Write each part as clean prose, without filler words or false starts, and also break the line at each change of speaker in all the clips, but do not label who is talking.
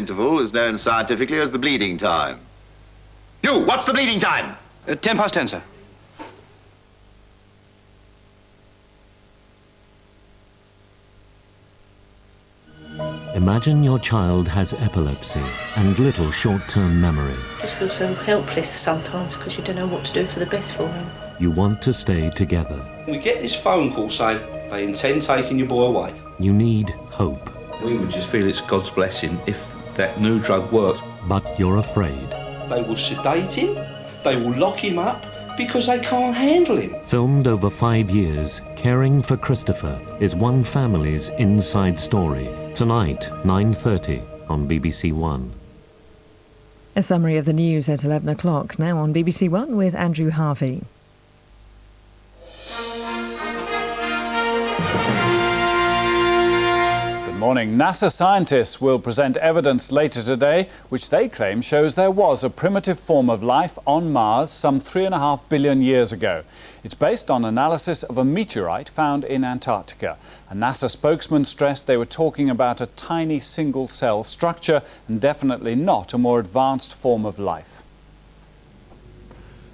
Interval is known scientifically as the bleeding time. You, what's the bleeding time?
10 past 10, sir.
Imagine your child has epilepsy and little short-term memory.
Just feel so helpless sometimes because you don't know what to do for the best for him.
You want to stay together.
We get this phone call saying they intend taking your boy away.
You need hope.
We would just feel it's God's blessing if that new drug works.
But you're afraid.
They will sedate him, they will lock him up because they can't handle him.
Filmed over 5 years, Caring for Christopher is one family's inside story. Tonight, 9:30 on BBC1.
A summary of the news at 11 o'clock, now on BBC1 with Andrew Harvey.
Morning. NASA scientists will present evidence later today which they claim shows there was a primitive form of life on Mars some 3.5 billion years ago. It's based on analysis of a meteorite found in Antarctica. A NASA spokesman stressed they were talking about a tiny single-cell structure and definitely not a more advanced form of life.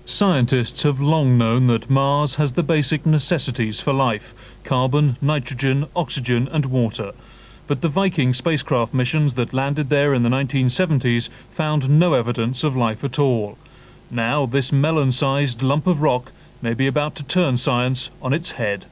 Scientists have long known that Mars has the basic necessities for life: carbon, nitrogen, oxygen and water. But the Viking spacecraft missions that landed there in the 1970s found no evidence of life at all. Now this melon-sized lump of rock may be about to turn science on its head.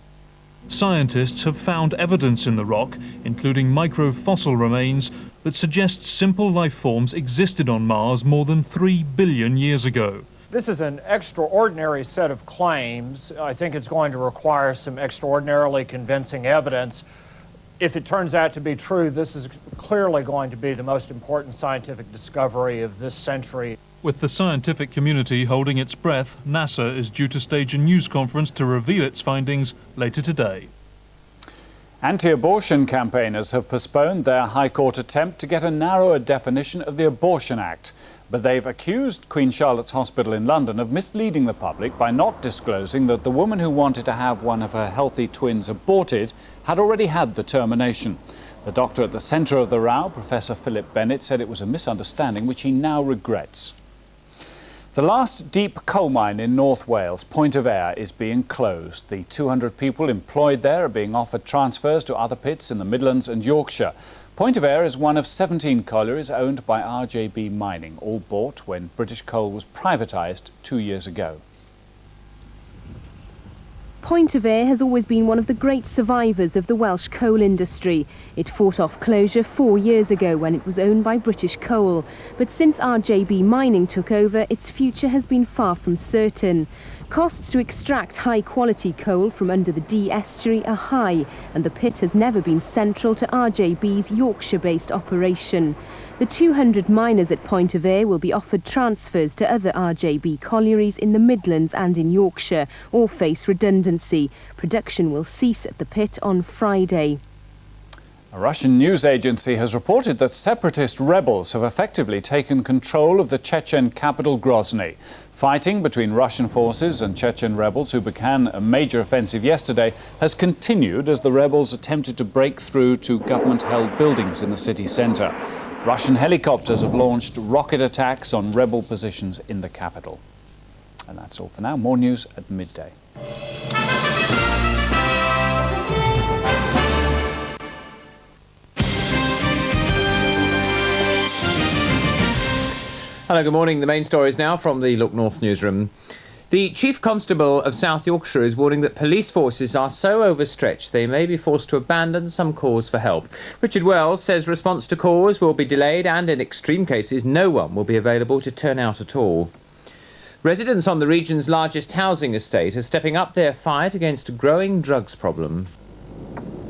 Scientists have found evidence in the rock, including microfossil remains, that suggest simple life forms existed on Mars more than 3 billion years ago.
This is an extraordinary set of claims. I think it's going to require some extraordinarily convincing evidence. If it turns out to be true, this is clearly going to be the most important scientific discovery of this century.
With the scientific community holding its breath, NASA is due to stage a news conference to reveal its findings later today.
Anti-abortion campaigners have postponed their High Court attempt to get a narrower definition of the Abortion Act. But they've accused Queen Charlotte's Hospital in London of misleading the public by not disclosing that the woman who wanted to have one of her healthy twins aborted had already had the termination. The doctor at the centre of the row, Professor Philip Bennett, said it was a misunderstanding which he now regrets. The last deep coal mine in North Wales, Point of Ayr, is being closed. The 200 people employed there are being offered transfers to other pits in the Midlands and Yorkshire. Point of Ayr is one of 17 collieries owned by RJB Mining, all bought when British Coal was privatised 2 years ago.
Point of Ayr has always been one of the great survivors of the Welsh coal industry. It fought off closure 4 years ago when it was owned by British Coal. But since RJB Mining took over, its future has been far from certain. Costs to extract high-quality coal from under the Dee estuary are high, and the pit has never been central to RJB's Yorkshire-based operation. The 200 miners at Point of Ayr will be offered transfers to other RJB collieries in the Midlands and in Yorkshire, or face redundancy. Production will cease at the pit on Friday.
A Russian news agency has reported that separatist rebels have effectively taken control of the Chechen capital Grozny. Fighting between Russian forces and Chechen rebels, who began a major offensive yesterday, has continued as the rebels attempted to break through to government-held buildings in the city centre. Russian helicopters have launched rocket attacks on rebel positions in the capital. And that's all for now. More news at midday.
Hello, good morning. The main stories now from the Look North newsroom. The Chief Constable of South Yorkshire is warning that police forces are so overstretched they may be forced to abandon some calls for help. Richard Wells says response to calls will be delayed and in extreme cases no one will be available to turn out at all. Residents on the region's largest housing estate are stepping up their fight against a growing drugs problem.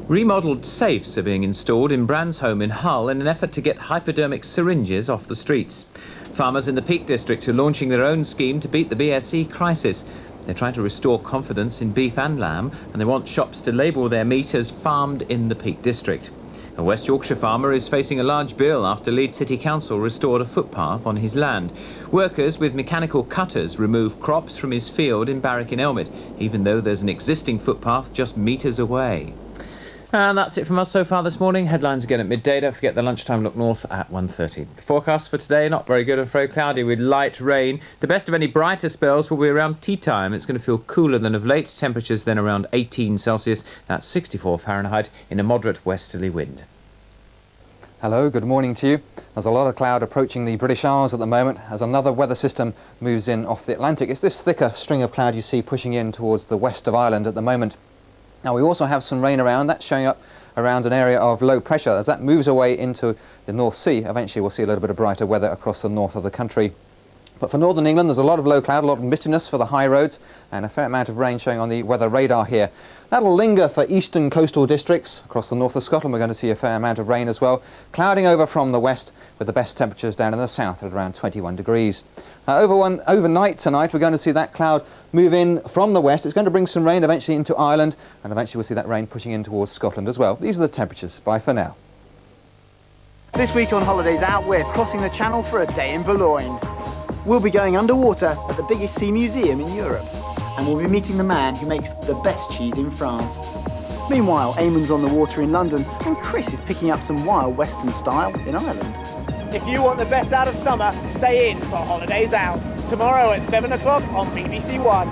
Remodelled safes are being installed in Brand's home in Hull in an effort to get hypodermic syringes off the streets. Farmers in the Peak District are launching their own scheme to beat the BSE crisis. They're trying to restore confidence in beef and lamb, and they want shops to label their meat as farmed in the Peak District. A West Yorkshire farmer is facing a large bill after Leeds City Council restored a footpath on his land. Workers with mechanical cutters remove crops from his field in Barwick in Elmet, even though there's an existing footpath just metres away. And that's it from us so far this morning. Headlines again at midday. Don't forget the lunchtime look north at 1:30. The forecast for today, not very good, I'm afraid. Cloudy with light rain. The best of any brighter spells will be around tea time. It's going to feel cooler than of late. Temperatures then around 18 Celsius. That's 64 Fahrenheit in a moderate westerly wind.
Hello, good morning to you. There's a lot of cloud approaching the British Isles at the moment as another weather system moves in off the Atlantic. It's this thicker string of cloud you see pushing in towards the west of Ireland at the moment. Now we also have some rain around. That's showing up around an area of low pressure. As that moves away into the North Sea, eventually we'll see a little bit of brighter weather across the north of the country. But for northern England, there's a lot of low cloud, a lot of mistiness for the high roads, and a fair amount of rain showing on the weather radar here. That'll linger for eastern coastal districts. Across the north of Scotland, we're going to see a fair amount of rain as well, clouding over from the west, with the best temperatures down in the south at around 21 degrees. Overnight tonight, we're going to see that cloud move in from the west. It's going to bring some rain eventually into Ireland, and eventually we'll see that rain pushing in towards Scotland as well. These are the temperatures. Bye for now.
This week on Holidays Out, we're crossing the Channel for a day in Boulogne. We'll be going underwater at the biggest sea museum in Europe, and we'll be meeting the man who makes the best cheese in France. Meanwhile, Eamon's on the water in London, and Chris is picking up some wild Western style in Ireland.
If you want the best out of summer, stay in for Holidays Out. Tomorrow at 7 o'clock on BBC1.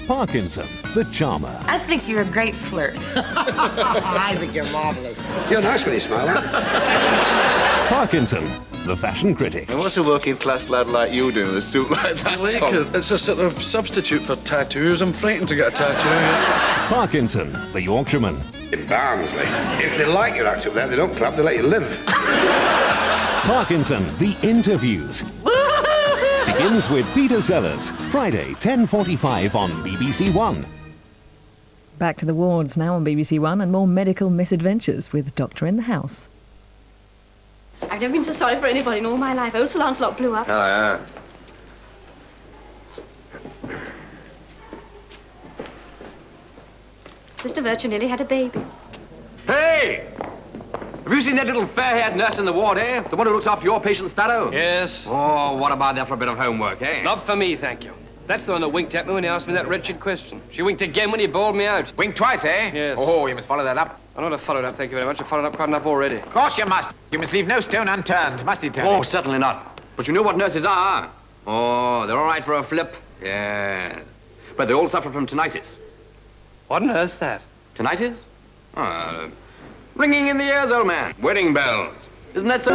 Parkinson, the charmer.
I think you're a great flirt.
I think you're marvellous.
You're nice when you smile, huh?
Parkinson, the fashion critic.
And what's a working class lad like you doing with a suit like that, Tom?
It's a sort of substitute for tattoos. I'm frightened to get a tattoo. Yeah.
Parkinson, the Yorkshireman.
In Barnsley, if they like your act up there, they don't clap, they let you live.
Parkinson, the interviews. Begins with Peter Sellers, Friday, 10:45 on BBC1.
Back to the wards now on BBC1 and more medical misadventures with Doctor in the House.
I've never been so sorry for anybody in all my life. Old Sir Lancelot blew up.
Oh, yeah.
Sister Virtue nearly had a baby.
Hey! Have you seen that little fair-haired nurse in the ward, eh? The one who looks after your patient, Sparrow?
Yes.
Oh, what about that for a bit of homework, eh?
Not for me, thank you. That's the one that winked at me when he asked me that wretched question. She winked again when he bawled me out.
Winked twice, eh?
Yes.
Oh, you must follow that up.
I know to follow it up, thank you very much. I've followed up quite enough already.
Of course you must. You must leave no stone unturned, must he, Tony?
Oh,
certainly not. But you know what nurses are? Oh, they're all right for a flip. Yeah. But they all suffer from tinnitus.
What on earth's that?
Tinnitus? Ringing in the ears, old man. Wedding bells. Isn't that so?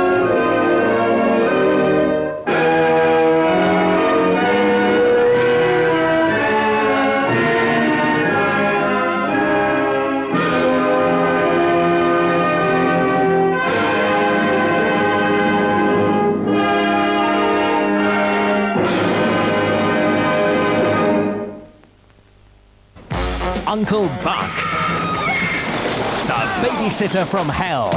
Uncle Buck, the babysitter from hell.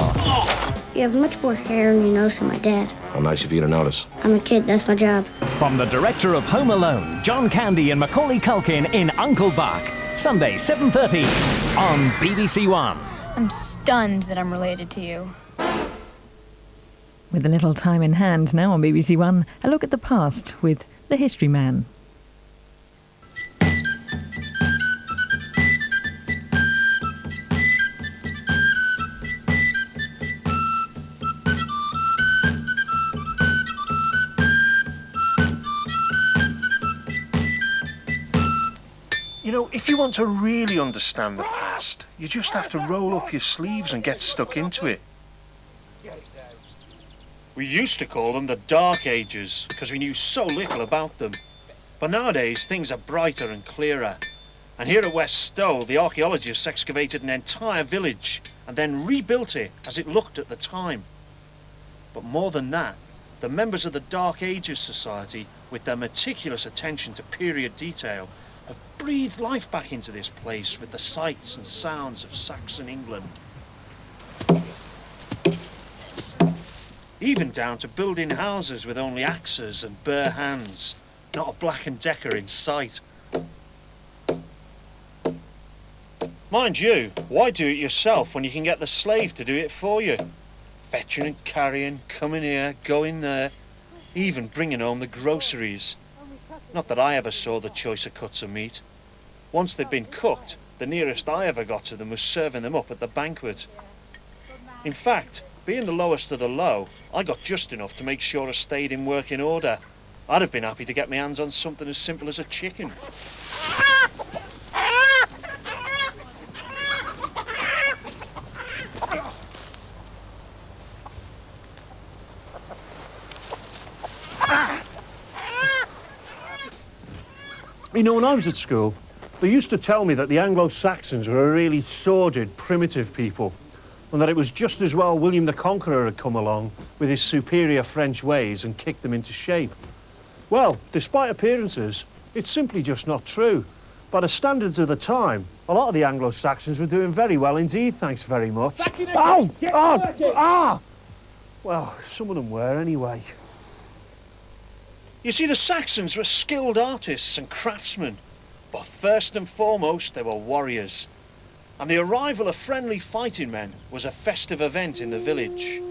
You have much more hair on your nose than my dad.
Well, nice of you to notice.
I'm a kid, that's my job.
From the director of Home Alone, John Candy and Macaulay Culkin in Uncle Buck. Sunday, 7:30 on BBC1.
I'm stunned that I'm related to you.
With a little time in hand now on BBC1, a look at the past with The History Man.
You know, if you want to really understand the past, you just have to roll up your sleeves and get stuck into it. We used to call them the Dark Ages, because we knew so little about them. But nowadays, things are brighter and clearer. And here at West Stow, the archaeologists excavated an entire village and then rebuilt it as it looked at the time. But more than that, the members of the Dark Ages Society, with their meticulous attention to period detail, have breathed life back into this place with the sights and sounds of Saxon England. Even down to building houses with only axes and bare hands, not a Black & Decker in sight. Mind you, why do it yourself when you can get the slave to do it for you? Fetching and carrying, coming here, going there, even bringing home the groceries. Not that I ever saw the choicer cuts of meat. Once they'd been cooked, The nearest I ever got to them was serving them up at the banquet. In fact, being the lowest of the low, I got just enough to make sure I stayed in working order. I'd have been happy to get my hands on something as simple as a chicken. You know, when I was at school, they used to tell me that the Anglo-Saxons were a really sordid, primitive people, and that it was just as well William the Conqueror had come along with his superior French ways and kicked them into shape. Well, despite appearances, it's simply just not true. By the standards of the time, a lot of the Anglo-Saxons were doing very well indeed, thanks very much. Ow! Well, some of them were anyway. You see, the Saxons were skilled artists and craftsmen, but first and foremost they were warriors. And the arrival of friendly fighting men was a festive event in the village.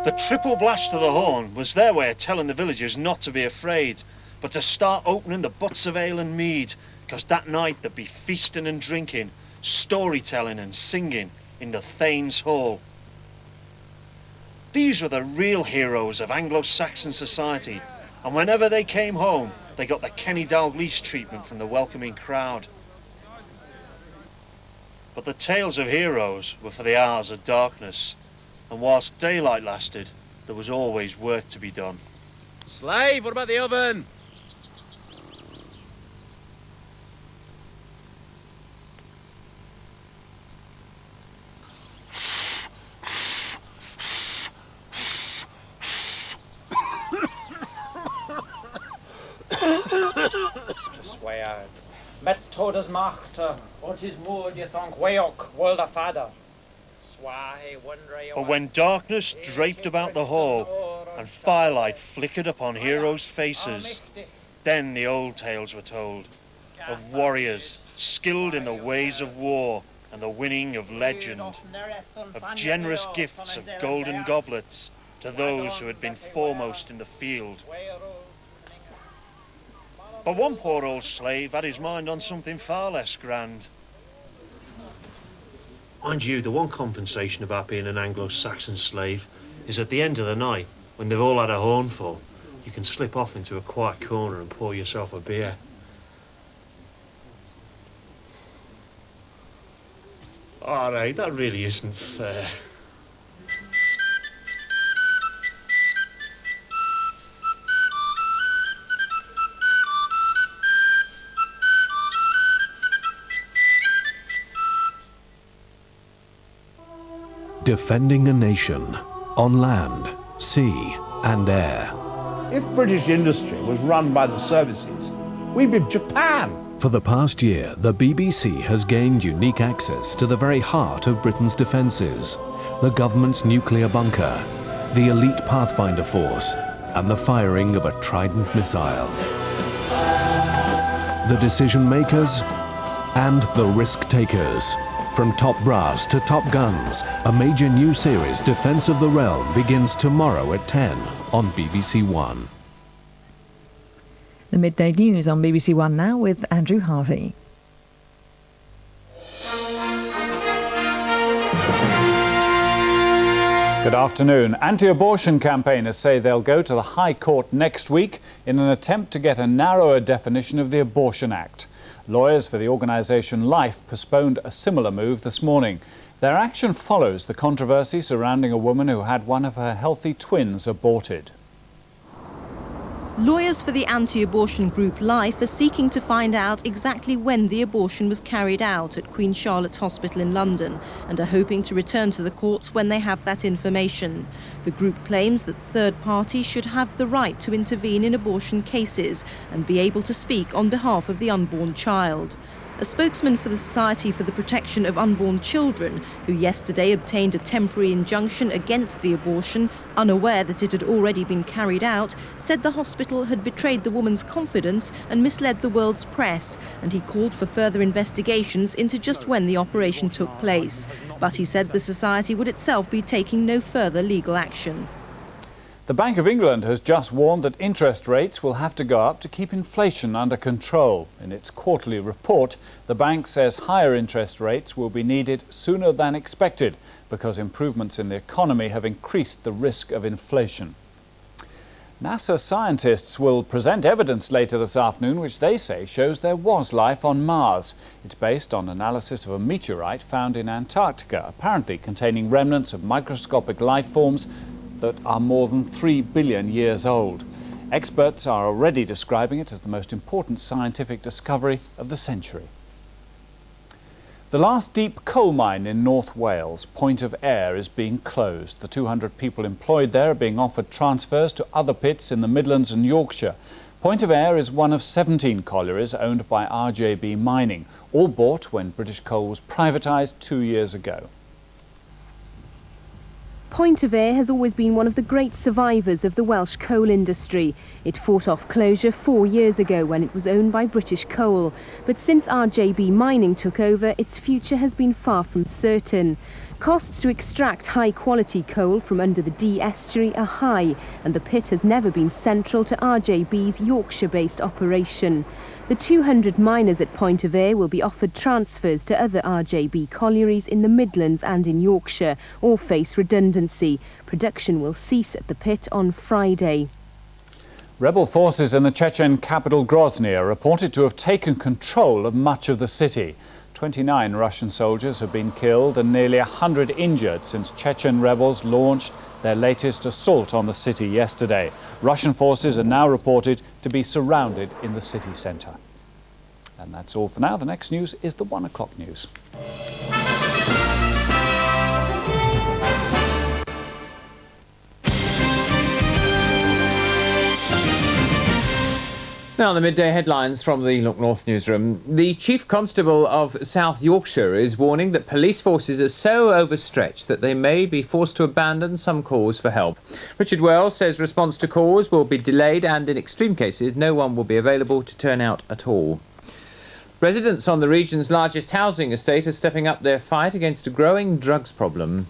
The triple blast of the horn was their way of telling the villagers not to be afraid, but to start opening the butts of ale and mead, because that night there'd be feasting and drinking, storytelling and singing in the Thanes Hall. These were the real heroes of Anglo-Saxon society, and whenever they came home, they got the Kenny Dalglish treatment from the welcoming crowd. But the tales of heroes were for the hours of darkness, and whilst daylight lasted, there was always work to be done.
Slave, what about the oven?
Met todas machte, und is moed je thonk weok, wolde vader.
But when darkness draped about the hall and firelight flickered upon heroes' faces, then the old tales were told of warriors skilled in the ways of war and the winning of legend, of generous gifts of golden goblets to those who had been foremost in the field. But one poor old slave had his mind on something far less grand. Mind you, the one compensation about being an Anglo-Saxon slave is at the end of the night, when they've all had a hornful, you can slip off into a quiet corner and pour yourself a beer. All right, that really isn't fair.
Defending a nation on land, sea and air.
If British industry was run by the services, we'd be Japan.
For the past year, the BBC has gained unique access to the very heart of Britain's defences, the government's nuclear bunker, the elite Pathfinder force, and the firing of a Trident missile. The decision makers and the risk takers. From top brass to top guns, a major new series, Defence of the Realm, begins tomorrow at 10 on BBC1.
The midday news on BBC One now with Andrew Harvey.
Good afternoon. Anti-abortion campaigners say they'll go to the High Court next week in an attempt to get a narrower definition of the Abortion Act. Lawyers for the organisation Life postponed a similar move this morning. Their action follows the controversy surrounding a woman who had one of her healthy twins aborted.
Lawyers for the anti-abortion group Life are seeking to find out exactly when the abortion was carried out at Queen Charlotte's Hospital in London and are hoping to return to the courts when they have that information. The group claims that third parties should have the right to intervene in abortion cases and be able to speak on behalf of the unborn child. A spokesman for the Society for the Protection of Unborn Children, who yesterday obtained a temporary injunction against the abortion, unaware that it had already been carried out, said the hospital had betrayed the woman's confidence and misled the world's press, and he called for further investigations into just when the operation took place. But he said the Society would itself be taking no further legal action.
The Bank of England has just warned that interest rates will have to go up to keep inflation under control. In its quarterly report, the bank says higher interest rates will be needed sooner than expected because improvements in the economy have increased the risk of inflation. NASA scientists will present evidence later this afternoon which they say shows there was life on Mars. It's based on analysis of a meteorite found in Antarctica, apparently containing remnants of microscopic life forms that are more than 3 billion years old. Experts are already describing it as the most important scientific discovery of the century. The last deep coal mine in North Wales, Point of Ayr, is being closed. The 200 people employed there are being offered transfers to other pits in the Midlands and Yorkshire. Point of Ayr is one of 17 collieries owned by RJB Mining, all bought when British Coal was privatised 2 years ago.
Point of Ayr has always been one of the great survivors of the Welsh coal industry. It fought off closure 4 years ago when it was owned by British Coal. But since RJB Mining took over, its future has been far from certain. Costs to extract high-quality coal from under the Dee estuary are high, and the pit has never been central to RJB's Yorkshire-based operation. The 200 miners at Point of Ayr will be offered transfers to other RJB collieries in the Midlands and in Yorkshire, or face redundancy. Production will cease at the pit on Friday.
Rebel forces in the Chechen capital Grozny are reported to have taken control of much of the city. 29 Russian soldiers have been killed and nearly 100 injured since Chechen rebels launched their latest assault on the city yesterday. Russian forces are now reported to be surrounded in the city centre. And that's all for now. The next news is the 1 o'clock news.
Now, the midday headlines from the Look North newsroom. The Chief Constable of South Yorkshire is warning that police forces are so overstretched that they may be forced to abandon some calls for help. Richard Wells says response to calls will be delayed and, in extreme cases, no one will be available to turn out at all. Residents on the region's largest housing estate are stepping up their fight against a growing drugs problem.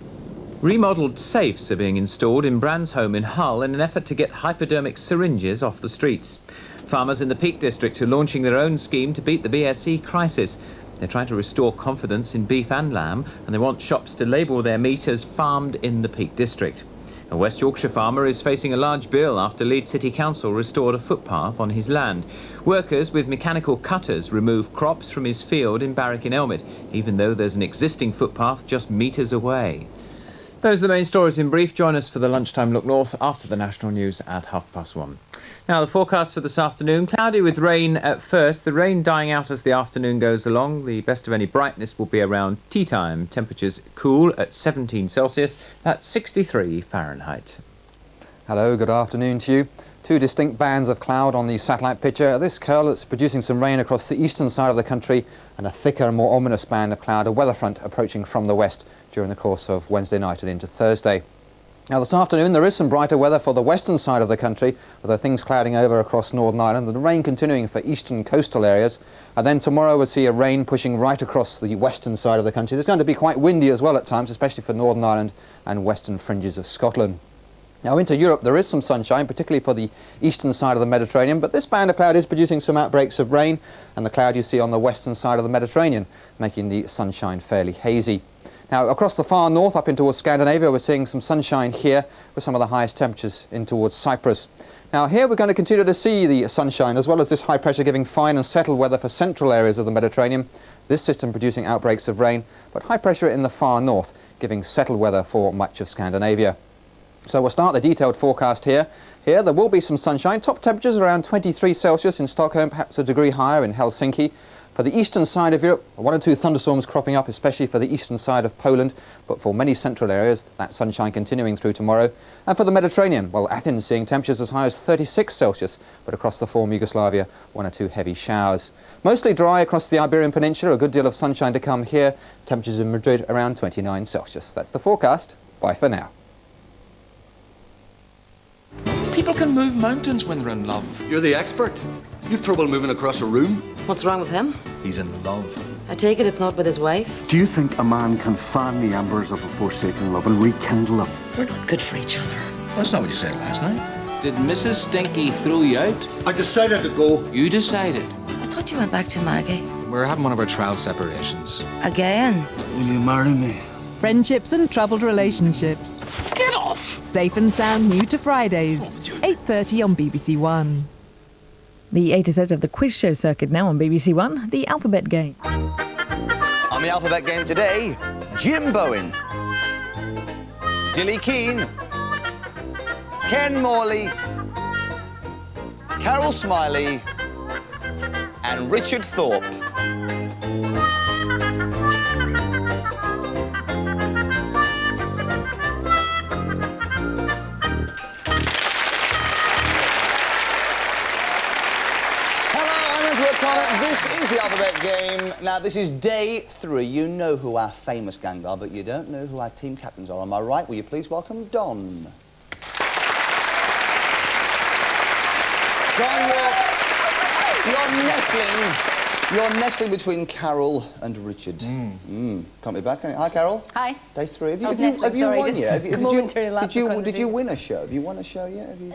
Remodelled safes are being installed in Brand's home in Hull in an effort to get hypodermic syringes off the streets. Farmers in the Peak District are launching their own scheme to beat the BSE crisis. They're trying to restore confidence in beef and lamb, and they want shops to label their meat as farmed in the Peak District. A West Yorkshire farmer is facing a large bill after Leeds City Council restored a footpath on his land. Workers with mechanical cutters remove crops from his field in Barwick in Elmet, even though there's an existing footpath just metres away. Those are the main stories in brief. Join us for the Lunchtime Look North after the national news at 1:30. Now, the forecast for this afternoon, cloudy with rain at first, the rain dying out as the afternoon goes along. The best of any brightness will be around tea time. Temperatures cool at 17 Celsius, that's 63 Fahrenheit.
Hello, good afternoon to you. Two distinct bands of cloud on the satellite picture. This curl that's producing some rain across the eastern side of the country, and a thicker and more ominous band of cloud, a weather front approaching from the west during the course of Wednesday night and into Thursday. Now this afternoon there is some brighter weather for the western side of the country, with things clouding over across Northern Ireland and the rain continuing for eastern coastal areas. And then tomorrow we'll see a rain pushing right across the western side of the country. There's going to be quite windy as well at times, especially for Northern Ireland and western fringes of Scotland. Now into Europe there is some sunshine, particularly for the eastern side of the Mediterranean, but this band of cloud is producing some outbreaks of rain, and the cloud you see on the western side of the Mediterranean, making the sunshine fairly hazy. Now across the far north up in towards Scandinavia we're seeing some sunshine here with some of the highest temperatures in towards Cyprus. Now here we're going to continue to see the sunshine as well as this high pressure giving fine and settled weather for central areas of the Mediterranean. This system producing outbreaks of rain, but high pressure in the far north giving settled weather for much of Scandinavia. So we'll start the detailed forecast here. Here there will be some sunshine. Top temperatures around 23 Celsius in Stockholm, perhaps a degree higher in Helsinki. For For the eastern side of Europe, 1 or 2 thunderstorms cropping up, especially for the eastern side of Poland, but for many central areas, that sunshine continuing through tomorrow. And for the Mediterranean, well, Athens seeing temperatures as high as 36 Celsius, but across the former Yugoslavia, 1 or 2 heavy showers. Mostly dry across the Iberian Peninsula, a good deal of sunshine to come here. Temperatures in Madrid around 29 Celsius. That's the forecast. Bye for now.
People can move mountains when they're in love.
You're the expert. You've trouble moving across a room.
What's wrong with him?
He's in love.
I take it it's not with his wife?
Do you think a man can fan the embers of a forsaken love and rekindle them?
We're not good for each other.
That's not what you said last night.
Did Mrs. Stinky throw you out?
I decided to go.
You decided?
I thought you went back to Maggie.
We're having one of our trial separations.
Again?
Will you marry me?
Friendships and troubled relationships.
Get off!
Safe and sound, new to Fridays. 8:30 on BBC1.
The A to Z of the quiz show circuit now on BBC One, the alphabet game.
On the alphabet game today, Jim Bowen, Dilly Keane, Ken Morley, Carol Smiley, and Richard Thorpe. This is the alphabet game. Now, this is day 3. You know who our famous gang are, but you don't know who our team captains are. Am I right? Will you please welcome Don? Don, you're nestling between Carol and Richard. Can't be bad, can it? Hi, Carol.
Hi.
Day 3. Have you
Sorry,
won yet?
did
you win a show? Have you won a show yet? Have you?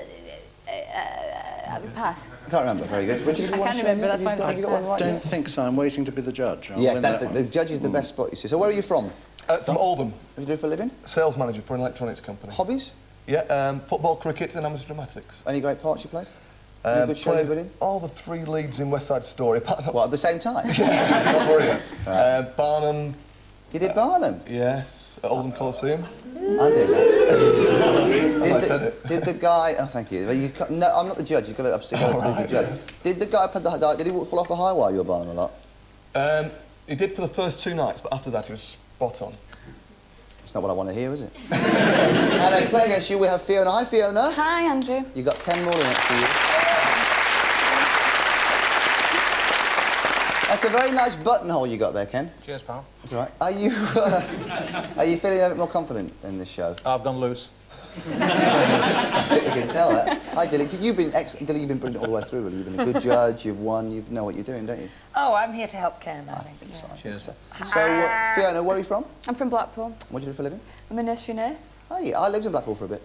Pass.
I can't remember. Very good. Richard, have you won a show
remember,
yet?
that's why I'm
Have you got one right
I don't
yet?
think so. I'm waiting to be the judge. I'll
Yes,
win
that's
that
the
one.
judge is the best spot, you see. So where are you from?
From Oldham.
What do you do for a living?
Sales manager for an electronics company.
Hobbies?
Yeah, football, cricket and amateur dramatics.
Any great parts you played? Any good shows you've been in?
All the 3 leads in West Side Story.
What, at the same time?
Yeah, not worry. Barnum.
You did Barnum?
Yes, at Oldham Coliseum.
I did
that.
Did the guy... Oh, thank you. No, I'm not the judge. You've got to upstick the judge. Did the guy... Did he fall off the high wire you were Barnum a lot?
He did for the first 2 nights, but after that he was spot on.
It's not what I want to hear, is it? And then playing against you, we have Fiona. Hi, Fiona.
Hi, Andrew.
You got Ken Morley next to you. That's a very nice buttonhole you got there, Ken.
Cheers, pal.
That's all right. Are you feeling a bit more confident in this show?
I've gone loose.
I think we can tell that. Hi, Dilly. Dilly, you've been brilliant all the way through, really. You've been a good judge, you've won, you know what you're doing, don't you?
Oh, I'm here to help Ken, I think.
So, Fiona, where are you from?
I'm from Blackpool.
What do you do for a living?
I'm a nursery nurse.
Oh, yeah, I lived in Blackpool for a bit.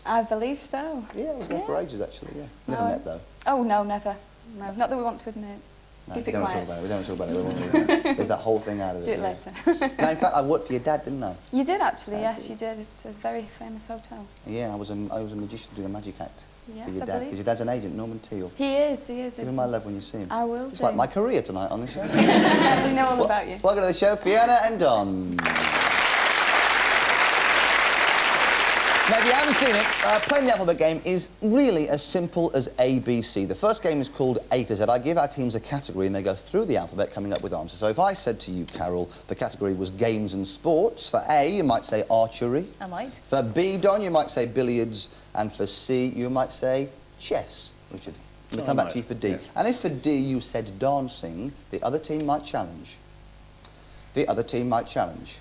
I believe so.
Yeah, I was there for ages, actually, yeah. Never met, though.
Oh, no, never. No, not that we want to admit.
No,
Keep
we
it
don't
quiet.
Want to talk about it. We don't want to talk about it. Leave that whole thing out of it.
Do it later.
No, in fact, I worked for your dad, didn't I?
You did, actually, yes, you did. It's a very famous hotel.
Yeah, I was a magician doing a magic act
Yes,
for your
I
dad.
believe.
Because your dad's an agent, Norman Teal.
He is.
Give him my love when you see him.
I will
It's
do.
like my career tonight on the show.
We know all about you.
Welcome to the show, Fiona and Don. Now, if you haven't seen it, playing the alphabet game is really as simple as ABC. The first game is called A to Z. I give our teams a category and they go through the alphabet coming up with answers. So if I said to you, Carol, the category was games and sports, for A, you might say archery.
I might.
For B, Don, you might say billiards. And for C, you might say chess, Richard. I'm going to come back to you for D. Yes. And if for D you said dancing, the other team might challenge. The other team might challenge.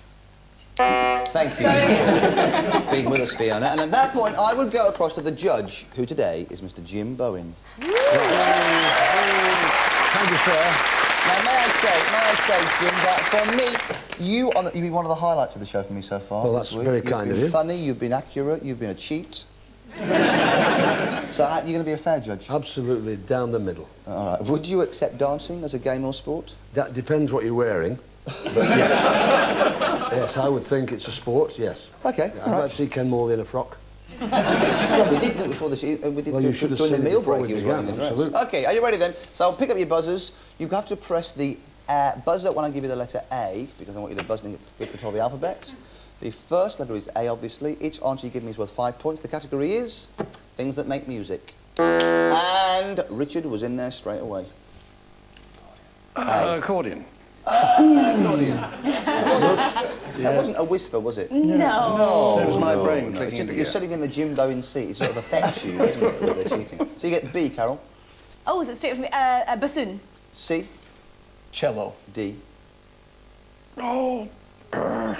Thank you for being with us, Fiona. And at that point, I would go across to the judge, who today is Mr. Jim Bowen.
Thank you, sir.
Now, may I say, Jim, that for me, you've been one of the highlights of the show for me so far.
Well, that's very kind of you.
You've been funny, you've been accurate, you've been a cheat. So, you're going to be a fair judge?
Absolutely, down the middle.
All right. Would you accept dancing as a game or sport?
That depends what you're wearing. But yes. Yes, I would think it's a sport, yes.
OK,
I'd like to see Ken Morley in a frock.
Well, we did do it before the during the meal break. He was wearing the dress. OK, are you ready then? So I'll pick up your buzzers. You have to press the buzzer when I give you the letter A, because I want you to buzz in good control of the alphabet. The first letter is A, obviously. Each answer you give me is worth 5 points. The category is things that make music. And Richard was in there straight away.
Accordion.
Accordion. That wasn't a whisper, was it?
No.
It was my brain
It's
clicking
just
in
that
the
you're
gear.
sitting in the Jimbo in C. It sort of affects you, doesn't it, with the cheating. So you get B, Carol.
Oh, is it straight for me? A bassoon.
C.
Cello.
D.
Oh. The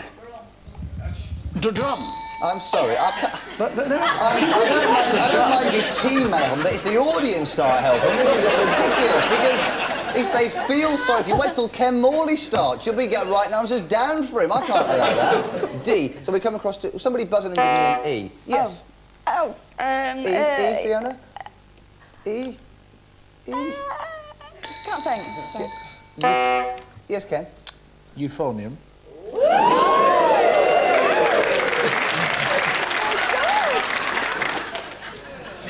drum.
I'm sorry, I don't mind your team helping, but if the audience start helping, this is ridiculous, because if they feel sorry, if you wait till Ken Morley starts, you'll be getting right now and just down for him. I can't allow that. D. So we come across to somebody buzzing and giving me an E. Yes.
Oh.
E, Fiona? E?
Can't think.
Yes, Ken?
Euphonium.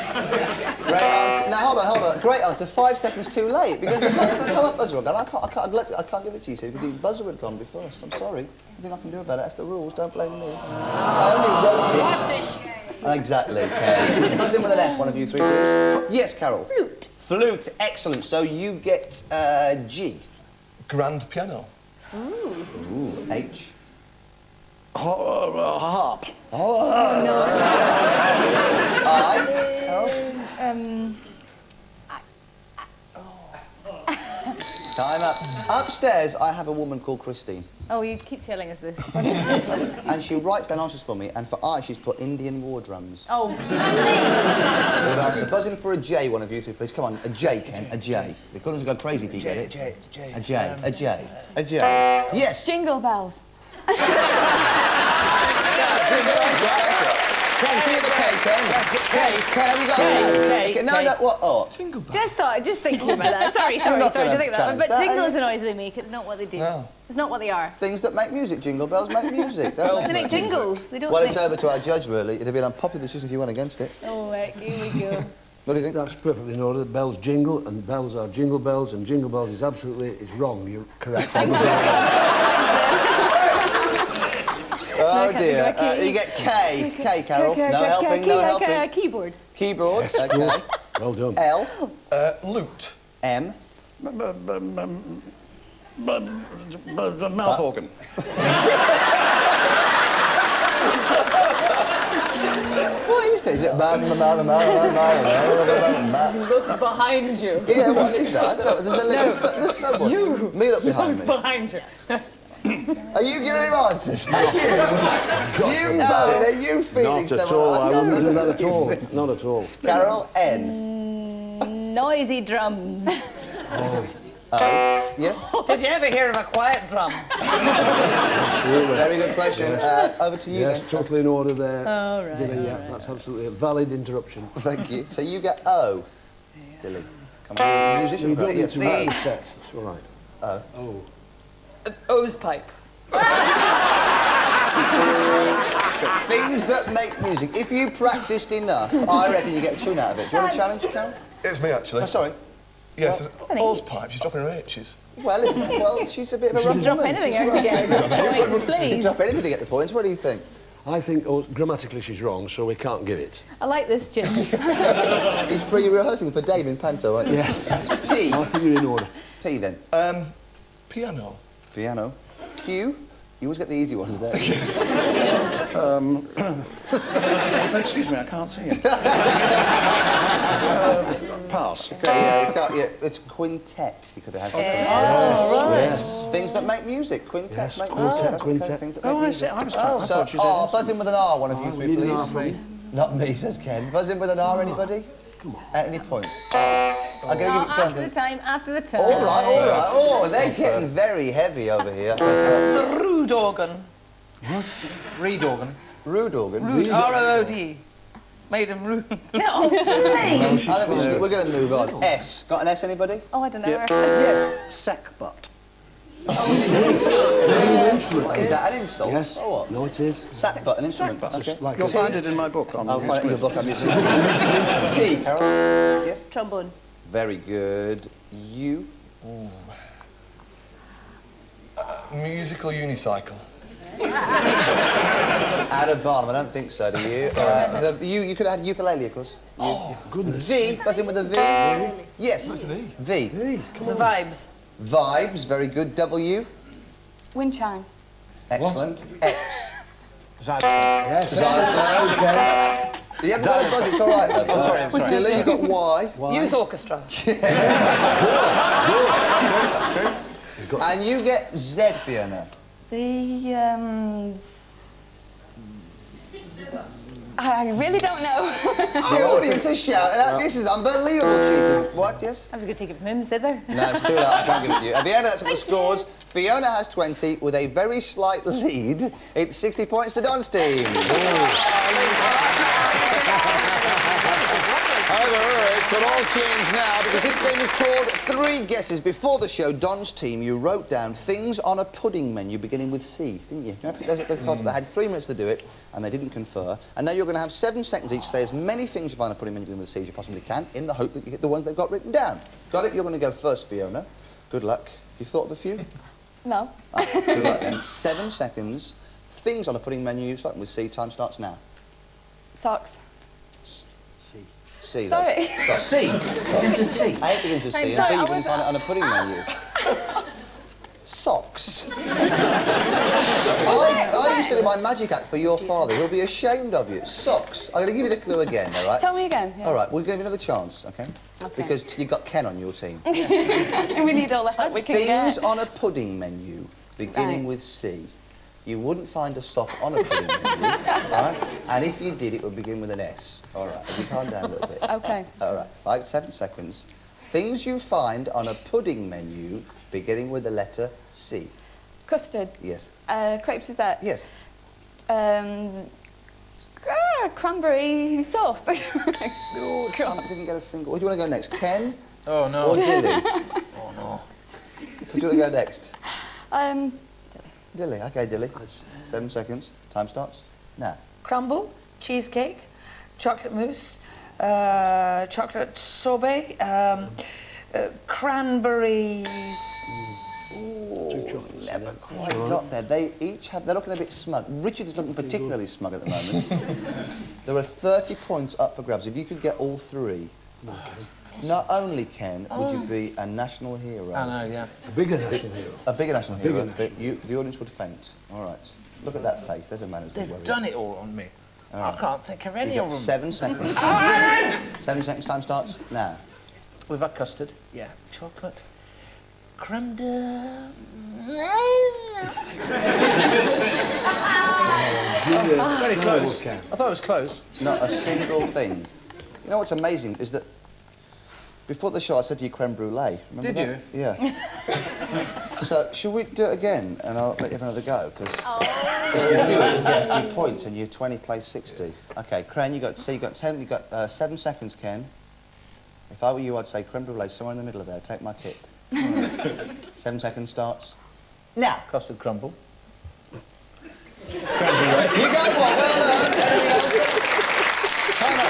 Great answer. Now, hold on. Great answer. 5 seconds too late, because the buzzer had gone. I can't give it to you, so the buzzer had gone before us. I'm sorry. Nothing I can do about it. That's the rules. Don't blame me. I only wrote it. Exactly, Ken. Buzz in with an F, one of you three, please. Yes, Carol.
Flute.
Flute. Excellent. So you get G.
Grand piano.
Ooh.
H.
Harp.
Oh,
no.
I. Time up. Upstairs, I have a woman called Christine.
Oh, you keep telling us this.
And she writes down answers for me, and for I, she's put Indian war drums.
Oh,
Good answer. Buzz in for a J, one of you two, please. Come on, a J, Ken, a J. The colours go crazy if you get it. A J. Yes.
Jingle bells.
Ken, give the K, Ken. Ken, have you got a K? No, what? Oh.
Jingle bells.
Just thinking about that. Sorry
You're not
to
gonna
think about
challenge
that. But
that,
jingle
are
is
you?
the noise they make. It's not what they do.
No.
It's not what they are.
Things that make music. Jingle bells make music. Don't
They make jingles. They don't
Well,
make...
it's over to our judge, really. It'd be an unpopular decision if you went against it.
Oh, right, here we go.
What do you think?
That's perfectly in order. Bells jingle, and bells are jingle bells, and jingle bells is absolutely wrong. You're correct.
Oh dear. You get K. K, Carol. No helping, no helping.
Keyboard.
Keyboard.
Yes,
Okay.
good. Well done.
L.
Lute.
M.
Mouth organ.
What is this? Is it
Look behind you.
Yeah, what is that? I don't know. There's someone.
You.
Me look behind me.
Behind you.
Are you giving him answers? Are you? Jim Bowen, are you feeling
Not at
someone?
all. I wouldn't do that at
You
all.
think so?
Not at all.
Carol, N.
Noisy drums.
Yes?
Did you ever hear of a quiet drum?
Absolutely.
Very good question. Over to you
Yes,
then.
totally in order there.
Oh, right,
Dilly, yeah,
right.
that's absolutely a valid interruption.
Thank you. So you get O. Dilly. Come on, you're a musician.
You don't need
Yes,
to
O.
write the set. It's all right.
O.
Oh.
Hose pipe.
Things that make music. If you practiced enough, I reckon you get a tune out of it. Do you want a challenge, Carol?
It's me, actually.
Oh, sorry.
Yes,
Well,
it's All's pipe. She's dropping her H's.
Well, she's a bit of a rough
Drop
woman.
anything
She's
out
right.
together. Please.
Drop anything to get the points. What do you think?
I think grammatically she's wrong, so we can't give it.
I like this, Jim.
He's pre-rehearsing for Dave in Panto, aren't you?
Yes.
P.
I think you're in order.
P then.
Piano.
Piano. Q. You always get the easy ones, don't you?
Excuse me, I can't see it. Pass.
Okay, yeah, you can't, yeah, it's quintet. You could have had.
Yes.
Things that make music. Quintets make music.
quintet,
That's
quintet.
Okay. Things that
Oh,
make
I
music.
see. I was trying. I
So,
thought you said
R.
instrument.
Buzz in with an R, one of you
Oh,
three,
you didn't
please.
ask me.
Not me, says Ken. Buzz in with an R, anybody? Come on. At any point. I'm going to give it
After the time, after the time.
All right, all right. Oh, they're getting very heavy over here.
The rude organ.
Reed organ.
Rude organ.
Rude, R-O-O-D. Made him rude. No,
I think we're going to move on. S. Got an S, anybody?
Oh, I don't know.
Yes.
Sack butt.
Is that an insult?
Yes.
Or what?
No, it is.
Sack butt, an instrument.
Sack butt.
Okay.
Like
You'll
T.
find it in my book. On
I'll find it in your book. I'm using T, Carol. Yes.
Trombone.
Very good. U.
Musical unicycle.
Out of Barnum, I don't think so, do you? You could have had ukulele, of course.
Oh, goodness.
V, buzz in with a V. Yes.
That's an E.
V.
The vibes.
Vibes, very good. W.
Wind chime.
Excellent. X.
Yes.
Xylophone. Okay. You haven't got a buzz, it's all right, though.
Oh, sorry, I'm sorry.
Dilly, you've got Y.
Youth orchestra.
And you get Z, Fiona.
The, I really don't know.
The audience is shouting. This is unbelievable cheating. What, yes?
I was going to take it from him, thither.
No, it's too late. I can't give it to you. At the end, that's what the scores. Fiona has 20 with a very slight lead. It's 60 points to Don's team. However, it could all change now because this game is called 3 Guesses. Before the show, Don's team, you wrote down things on a pudding menu beginning with C, didn't you? You know, the cards, they had 3 minutes to do it and they didn't confer. And now you're going to have 7 seconds each to say as many things you find on a pudding menu beginning with C as you possibly can in the hope that you get the ones they've got written down. Got it? You're going to go first, Fiona. Good luck. You thought of a few?
No.
Good luck then. 7 seconds. Things on a pudding menu starting with C. Time starts now.
Socks.
C.
Sorry.
Socks.
C? Begins with C?
A begins with C,
I'm
and
sorry,
B
I
you wouldn't
was-
find it on a pudding menu. Socks. I used to do my magic act for your father. He'll be ashamed of you. Socks. I'm going to give you the clue again, all right?
Tell me again. Yeah.
All right, we'll give you another chance, OK?
Okay.
Because you've got Ken on your team.
We need all the help we can
Things
get.
on a pudding menu beginning
Right.
with C. You wouldn't find a sock on a pudding menu, right? And if you did, it would begin with an S. All right, if you calm down a little bit.
Okay.
All right, right, 7 seconds. Things you find on a pudding menu beginning with the letter C.
Custard.
Yes.
Crepe Suzette.
Yes.
Cranberry sauce.
Oh, didn't get a single. Where do you want to go next, Ken?
Oh, no.
Or Dilly?
Oh, no.
Who do you want to go next?
Um,
Dilly. OK, Dilly. 7 seconds. Time starts now.
Crumble, cheesecake, chocolate mousse, chocolate sorbet, cranberries.
Ooh, never quite got there. They each have... They're looking a bit smug. Richard is looking particularly smug at the moment. There are 30 points up for grabs. If you could get all 3, not only, Ken, would you be a national hero...
I know, yeah.
A bigger national hero.
A bigger national hero, but the audience would faint. All right. Look at that face. There's a man who's
They've done it all on me.
All
I
right.
can't think of any
You've
of
got
them.
7 seconds. 7 seconds. Time starts now.
We've had custard. Yeah. Chocolate. Creme de... Very close. I thought it was close.
Not a single thing. You know what's amazing is that before the show I said to you creme brulee. Remember
Did
that? Yeah. So should we do it again and I'll let you have another go? Because if you do it, you'll get a few points and you're 20 plays 60. OK, Ken, you got 10. You got 7 seconds, Ken. If I were you, I'd say creme brulee somewhere in the middle of there. Take my tip. 7 seconds starts now.
Custard crumble.
You got one. Well done. Anything else? Time up.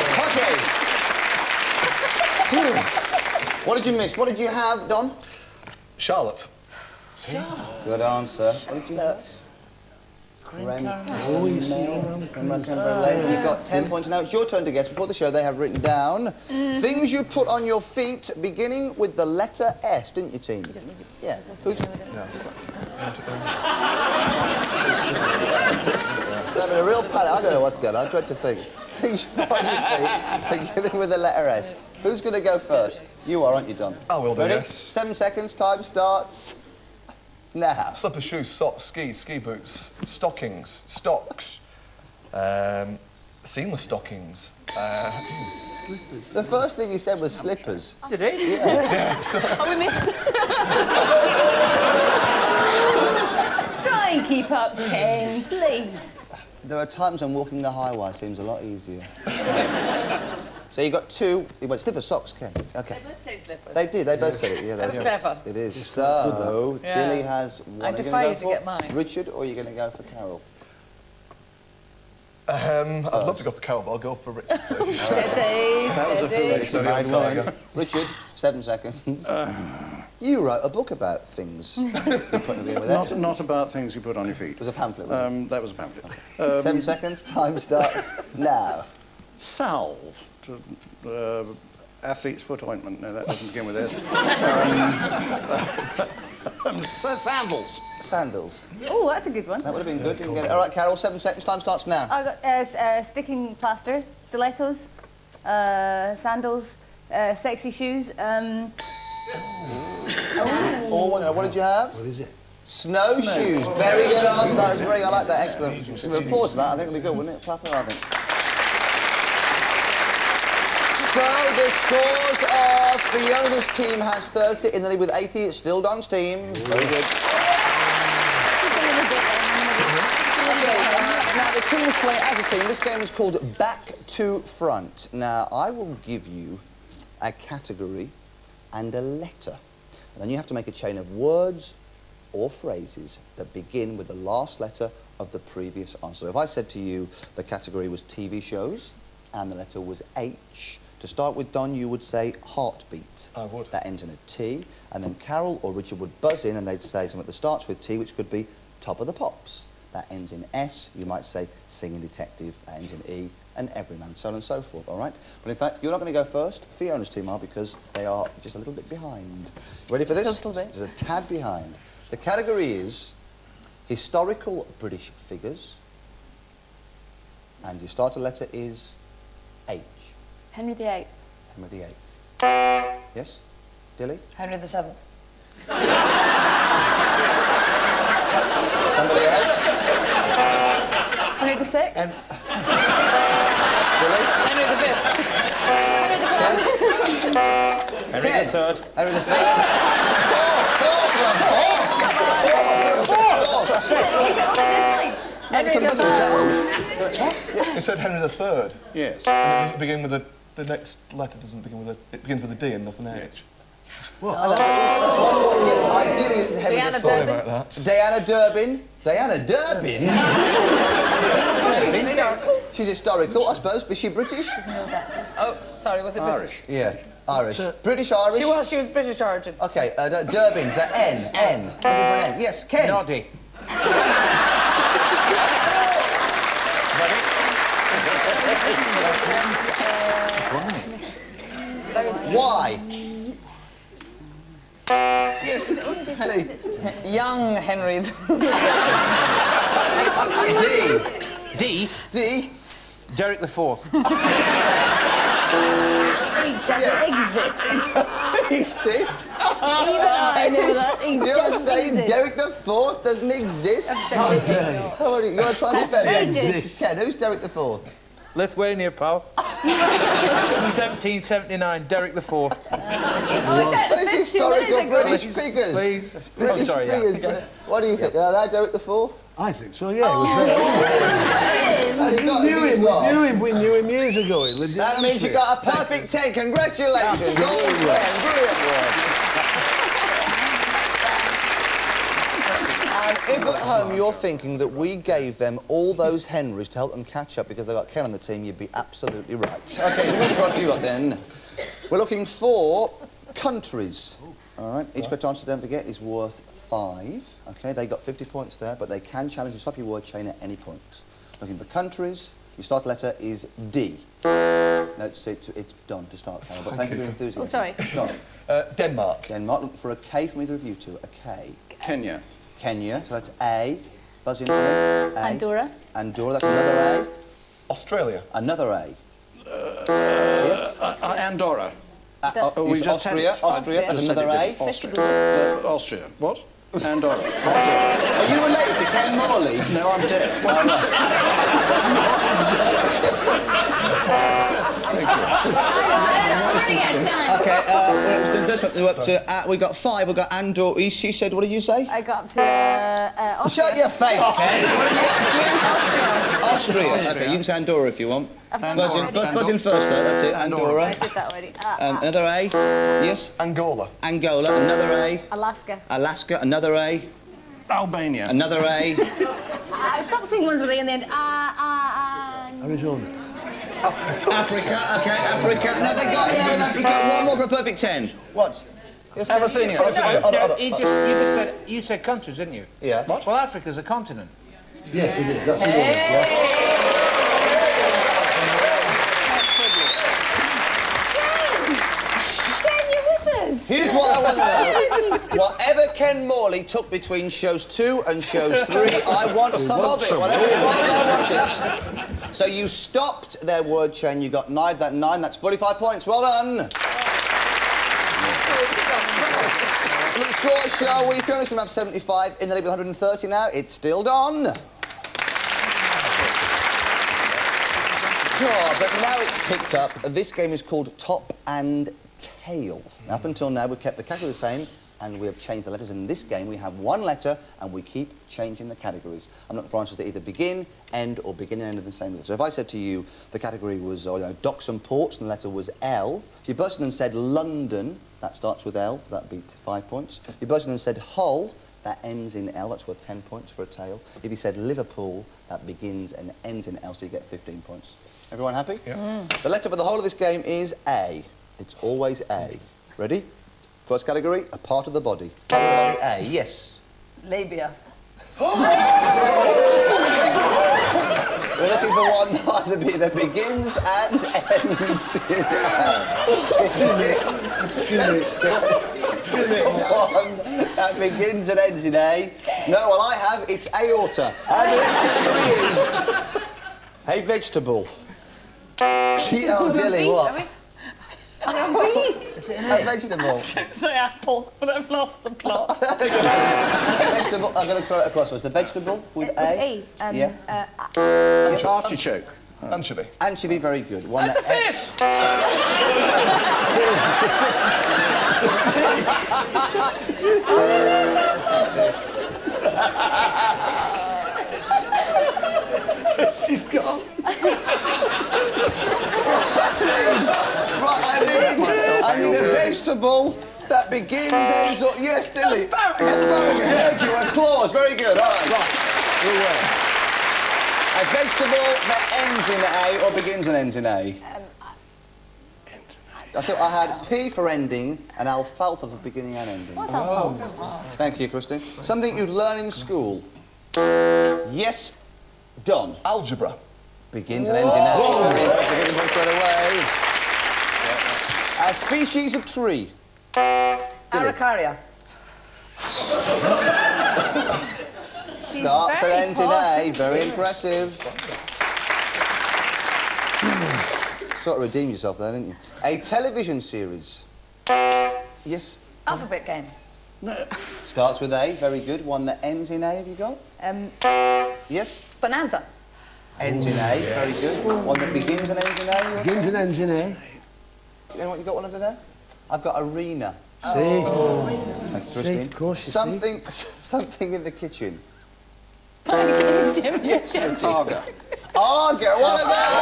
OK. What did you miss? What did you have, Don?
Charlotte.
Good answer. What did you have? Creme brulee. You've got 10 points. Now it's your turn to guess. Before the show, they have written down things you put on your feet beginning with the letter S, didn't you, team? Yeah. Who's... Having a real panic. I don't know what's going on. I dread to think. Things you put on your feet beginning with the letter S. Who's going to go first? You are, aren't you, Don?
I will do,
Ready?
yes.
7 seconds. Time starts now.
Slipper shoes, socks, ski boots, stockings, stocks, seamless stockings.
The first thing he said was slippers.
Did it?
Yeah.
Oh, we missed... Try and keep up, Ken, please.
There are times when walking the high wire seems a lot easier. So you got 2. You went slipper socks, Ken. OK.
They both say slippers.
They did. They both said it. Yeah,
That's
they
clever.
It is. So
Yeah.
Dilly has 1.
I defy you to get mine.
Richard, or are you going to go for Carol?
I'd love to go for Carol, but I'll go for Richard.
Steady,
That was a
steady.
foolish one. Richard, 7 seconds. You wrote a book about things you put in with S.
Not about things you put on your feet.
It was a pamphlet, wasn't it?
That was a pamphlet.
7 seconds. Time starts now.
Salve.
Athlete's foot ointment. No, that doesn't begin with it. Sandals.
Sandals.
Oh, that's a good one.
That would have been good. You can get it. All right, Carol, 7 seconds. Time starts now.
I got sticking plaster, stilettos, sandals, sexy shoes.
What did you have?
What is it?
Snowshoes. Very good answer. That was very. I like that. Excellent. Give a pause for that. I think it'll be good, wouldn't it? Clap it, I think. So the scores are Fiona's team has 30 in the lead with 80. It's still Don's team. Very good. Now the teams play as a team. This game is called Back to Front. Now I will give you a category and a letter. And then you have to make a chain of words or phrases that begin with the last letter of the previous answer. So if I said to you the category was TV shows and the letter was H, to start with, Don, you would say heartbeat.
I would.
That ends in a T. And then Carol or Richard would buzz in and they'd say something that starts with T, which could be Top of the Pops. That ends in S. You might say Singing Detective. That ends in E. And Everyman, so on and so forth, all right? But in fact, you're not going to go first. Fiona's team are, because they are just a little bit behind. Ready for this?
Just a little bit.
Just a tad behind. The category is historical British figures. And your starter letter is H.
Henry VIII.
Henry VIII. Yes? Dilly?
Henry VII.
Somebody else?
Henry VI.
Dilly?
Henry V. Henry IV.
Henry the Third. Henry the Third.
It said Henry the Third. Yes. And it doesn't begin with the next letter doesn't begin with it begins with a D and nothing H.
What? Ideally, isn't Henry the
Sorry
Third.
about that.
Diana Durbin. Diana Durbin? She's historical, I suppose. Is she British?
Oh, sorry, was it British?
Yeah, Irish. British Irish?
She was British origin.
OK, Durbin's N. Looking for an N. Yes, Ken.
Noddy.
Why? Yes, please.
Young Henry.
D.
D.
Derek the Fourth.
He doesn't exist.
He doesn't exist?
I know that. He
You're
doesn't
saying
exist.
Derek the Fourth doesn't exist?
How dare you.
How are you going to try and defend him?
Outrageous.
Ken, who's Derek the Fourth?
Lithuania, pal. 1779, Derek the Fourth.
What is historical British figures?
Please.
British
sorry,
figures.
yeah.
What do you think? Derek the Fourth?
I think so, yeah, he was there. We knew him years ago. He lived in
That means you got a perfect 10. Congratulations. All 10. Brilliant work. And if at home you're thinking that we gave them all those Henrys to help them catch up because they got Ken on the team, you'd be absolutely right. OK, what across you got then? We're looking for countries. All right, each correct answer, don't forget, is worth 5. OK, they got 50 points there, but they can challenge you, stop your word chain at any point. Looking for countries, your start letter is D. No, it's done to start, Carol, but thank you for your enthusiasm.
Oh, sorry.
Don.
Denmark.
Denmark, looking for a K from either of you two. A K.
Kenya.
Kenya, so that's A. Buzz in for me. A.
Andorra.
Andorra, that's another A.
Australia.
Another A. Yes?
Andorra.
We just Austria. Austria, that's another A.
Austria. What? Andorra.
Are you related to Ken Morley?
No, I'm deaf.
OK, we're up to, we got 5. We got Andorra. She said, what did you say?
I got up to Austria.
Shut your face, Ken. What did you get to? Austria. OK, you can say Andorra if you want. Buzz in first, though. That's it. Andorra.
I did that already.
Another A. Yes?
Angola.
Angola. Another A.
Alaska.
Alaska. Another A.
Albania.
Another A.
Stop saying ones with A in the end.
Arizona.
Africa. OK, Africa. No, they got it there in Africa. One more for a perfect 10. What?
Abyssinia.
You said countries, didn't you?
Yeah.
What? Well, Africa's a continent.
Yes, it is. That's the one. Yes.
I want to know, whatever Ken Morley took between shows 2 and shows 3, I want some of it. Whatever it was, I want it. So you stopped their word chain, you got 9, that's 45 points. Well done. Let's score, shall we? Fiona Smith have 75, in the lead with 130 now. It's still Don. Sure, but now it's picked up. This game is called Top and Tail. Up until now, we've kept the category the same, and we have changed the letters. In this game, we have one letter, and we keep changing the categories. I'm looking for answers that either begin, end, or begin and end of the same letter. So if I said to you the category was docks and ports, and the letter was L, if you burst in and said London, that starts with L, so that'd be 5 points. If you burst in and said Hull, that ends in L, that's worth 10 points for a tail. If you said Liverpool, that begins and ends in L, so you get 15 points. Everyone happy?
Yeah.
The letter for the whole of this game is A. It's always A. Ready? First category, a part of the body. Part of the body, A, yes.
Labia.
We're looking for one that begins and ends in A. One that begins and ends in A. No, well, I have, it's aorta. And the next category is a vegetable. Oh, Dilly, what?
Is it
a vegetable?
Say apple, but I've lost the plot.
Vegetable, I'm going to throw it across. It's a vegetable with A. Yeah. Yes,
artichoke. Anchovy.
Anchovy, very good. One
That's a fish!
She's gone.
Right, I need a vegetable that begins and... Yes, Dilly.
Asparagus.
Asparagus, thank you. And claws, very good. All right. A vegetable that ends in A or begins and ends in A. I thought I had P for ending and alfalfa for beginning and ending.
What's alfalfa?
Thank you, Christine. Something you'd learn in school. Yes, Don.
Algebra.
Begins and ends in A. Begins one straight away. A species of tree.
Araucaria.
Starts and ends in A. Very impressive. Sort of redeemed yourself there, didn't you? A television series. Yes?
Alphabet game.
No. Starts with A. Very good. One that ends in A, have you got? Yes?
Bonanza.
Ends in A. Very good. One that begins and ends in A.
Begins and ends in A.
You know what, you got one over there? I've got arena.
See?
Thank you, Christine.
See, of course you
something in the kitchen.
Jim,
yes, Arga. Arga, what about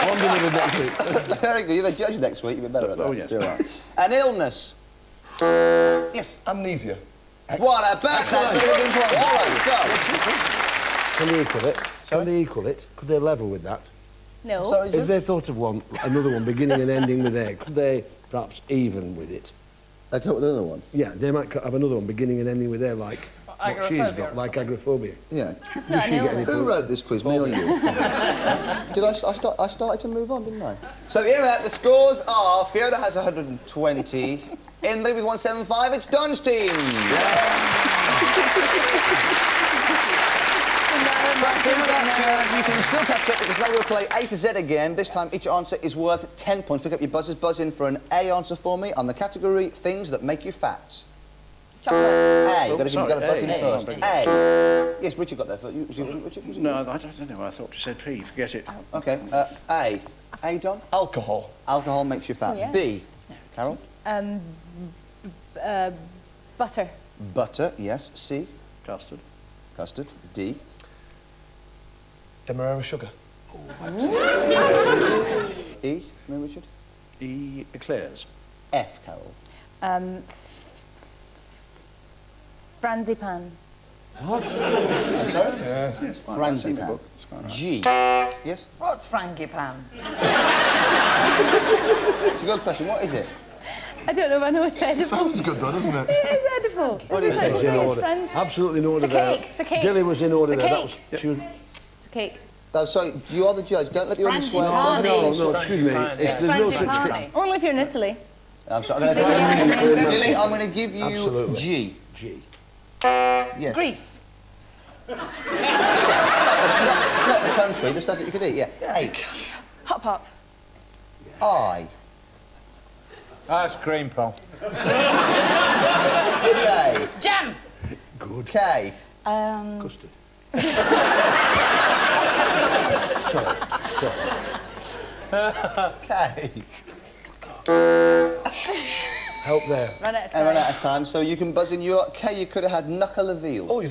One delivered next week.
Very good. You're the judge next week. You'll be better at that.
Oh, yes.
Right. An illness. Yes.
Amnesia.
What about that?
Can they equal it? Can they equal it? Could they level with that?
No.
Sorry,
If they thought of one, another one beginning and ending with A, could they perhaps even with it?
I come up with another one.
Yeah, they might have another one beginning and ending with A, like what she's got, like agoraphobia.
Yeah.
Does she get any
Who wrote this quiz, me or you? Did I started to move on, didn't I? So at the end of that, the scores are Fiona has 120. In the lead with 175, it's Don's team. You can still catch up because now we'll play A to Z again. This time each answer is worth 10 points. Pick up your buzzers. Buzz in for an A answer for me on the category things that make you fat.
Chocolate.
A. You've got to buzz in first. A. Yes, Richard got there first. Was it Richard? Was it
No, I don't know. I thought you said P. Forget it.
OK. A. A, Don?
Alcohol.
Alcohol makes you fat.
Oh, yeah.
B. Carol?
Butter.
Butter, yes. C.
Custard.
Custard. D.
Demerara sugar.
E. No, Richard?
E. Eclairs.
F. Carol.
Franzipan.
What? I'm sorry?
Yes.
Franzipan. G. Yes?
What's frangipan?
It's a good question. What is it?
I don't know if I know it's edible.
Sounds good though, doesn't it?
It is edible.
What do you think?
In order. Absolutely in order
It's a
there.
cake. It's a cake.
Dilly was in order
It's a
there.
cake.
She was...
It's a cake.
Oh, sorry, you are the judge. Don't let the audience swear.
No, excuse me. There's no such...
Only if you're in Italy.
I'm sorry. Dilly, I'm going to give you G.
G.
Yes.
Greece.
Not the country, the stuff that you could eat, yeah. H.
Hot pot.
I.
Ice cream, pal.
K.
Jam.
Good.
K.
Custard.
K.
Help there.
Run out of
And
time.
run out of time, so you can buzz in. You K, you could have had knuckle of veal.
Oh,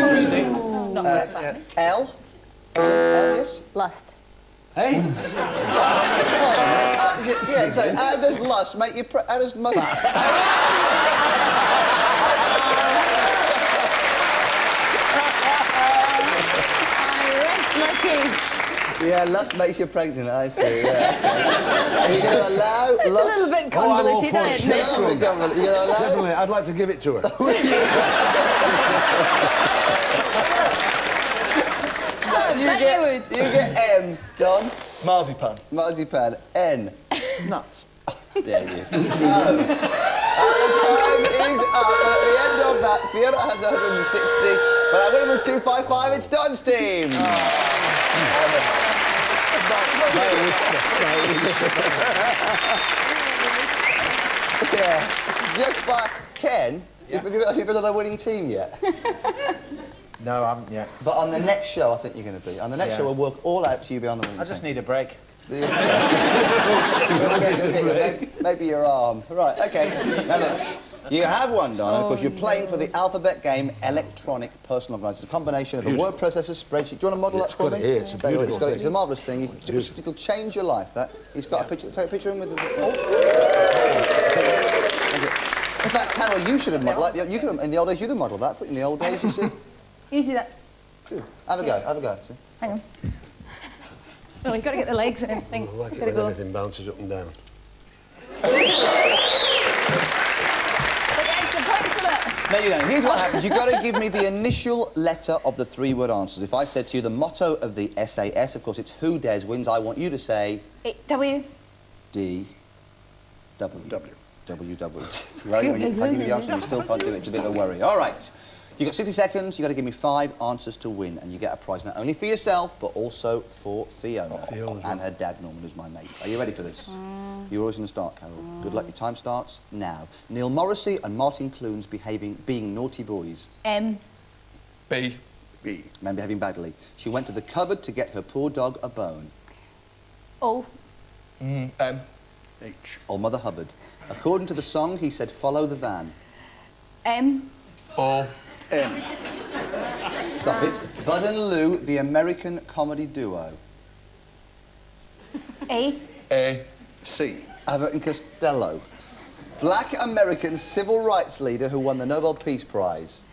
Christine.
Not very funny.
L. Is it L, yes?
Lust.
Hey.
Yeah, exactly. How does lust make you... How does must... Yeah, lust makes you pregnant, I see, yeah. Are you going to allow lust?
It's a little bit convoluted, isn't it?
You're going to allow...
Definitely, I'd like to give it to her.
You get M, Don.
Marzipan.
Marzipan. N.
Nuts.
Dare you. The time is up. And at the end of that, Fiona has 160. But I win with 255. It's Don's team. Yeah. Just by Ken.
Yeah.
Have you been on a winning team yet?
No, I haven't yet.
But on the next show, I think you're going to be. On the next show, we'll work all out to you be on the winning team.
I just need a break.
Okay, maybe your arm. Right, okay. Now look, you have one, Don, and of course you're playing for the alphabet game Electronic Personal Organizer. It's a combination of a word processor, spreadsheet. Do you want to model that for me?
It's a beautiful thing.
It's a marvellous thing. It'll change your life, that. He's got a picture. Take a picture of him with the... In fact, Carol, you should have modelled that. You could have, in the old days, you'd have modelled that. In the old days, you see.
You see that?
Have a go, have a go.
Hang on. No, you've got to get the legs and everything.
I like it
Gotta
when
go.
everything bounces up and down.
No, you don't. Here's what happens. You've got to give me the initial letter of the three-word answers. If I said to you the motto of the SAS, of course, it's who dares wins, I want you to say...
W.
D. W. W. W. W. Right, when I give you the answer and you still can't do it, it's a bit of a worry. All right. You've got 60 seconds, you've got to give me 5 answers to win, and you get a prize not only for yourself, but also for Fiona. And her dad, Norman, who's my mate. Are you ready for this? You're always going to start, Carol. Good luck, your time starts now. Neil Morrissey and Martin Clunes being naughty boys.
M.
B. B.
Men behaving badly. She went to the cupboard to get her poor dog a bone.
O.
M. H.
Old Mother Hubbard. According to the song, he said, follow the van.
M.
O. M.
Stop it. Bud and Lou, the American comedy duo.
A.
A. C.
Abbott and Costello. Black American civil rights leader who won the Nobel Peace Prize.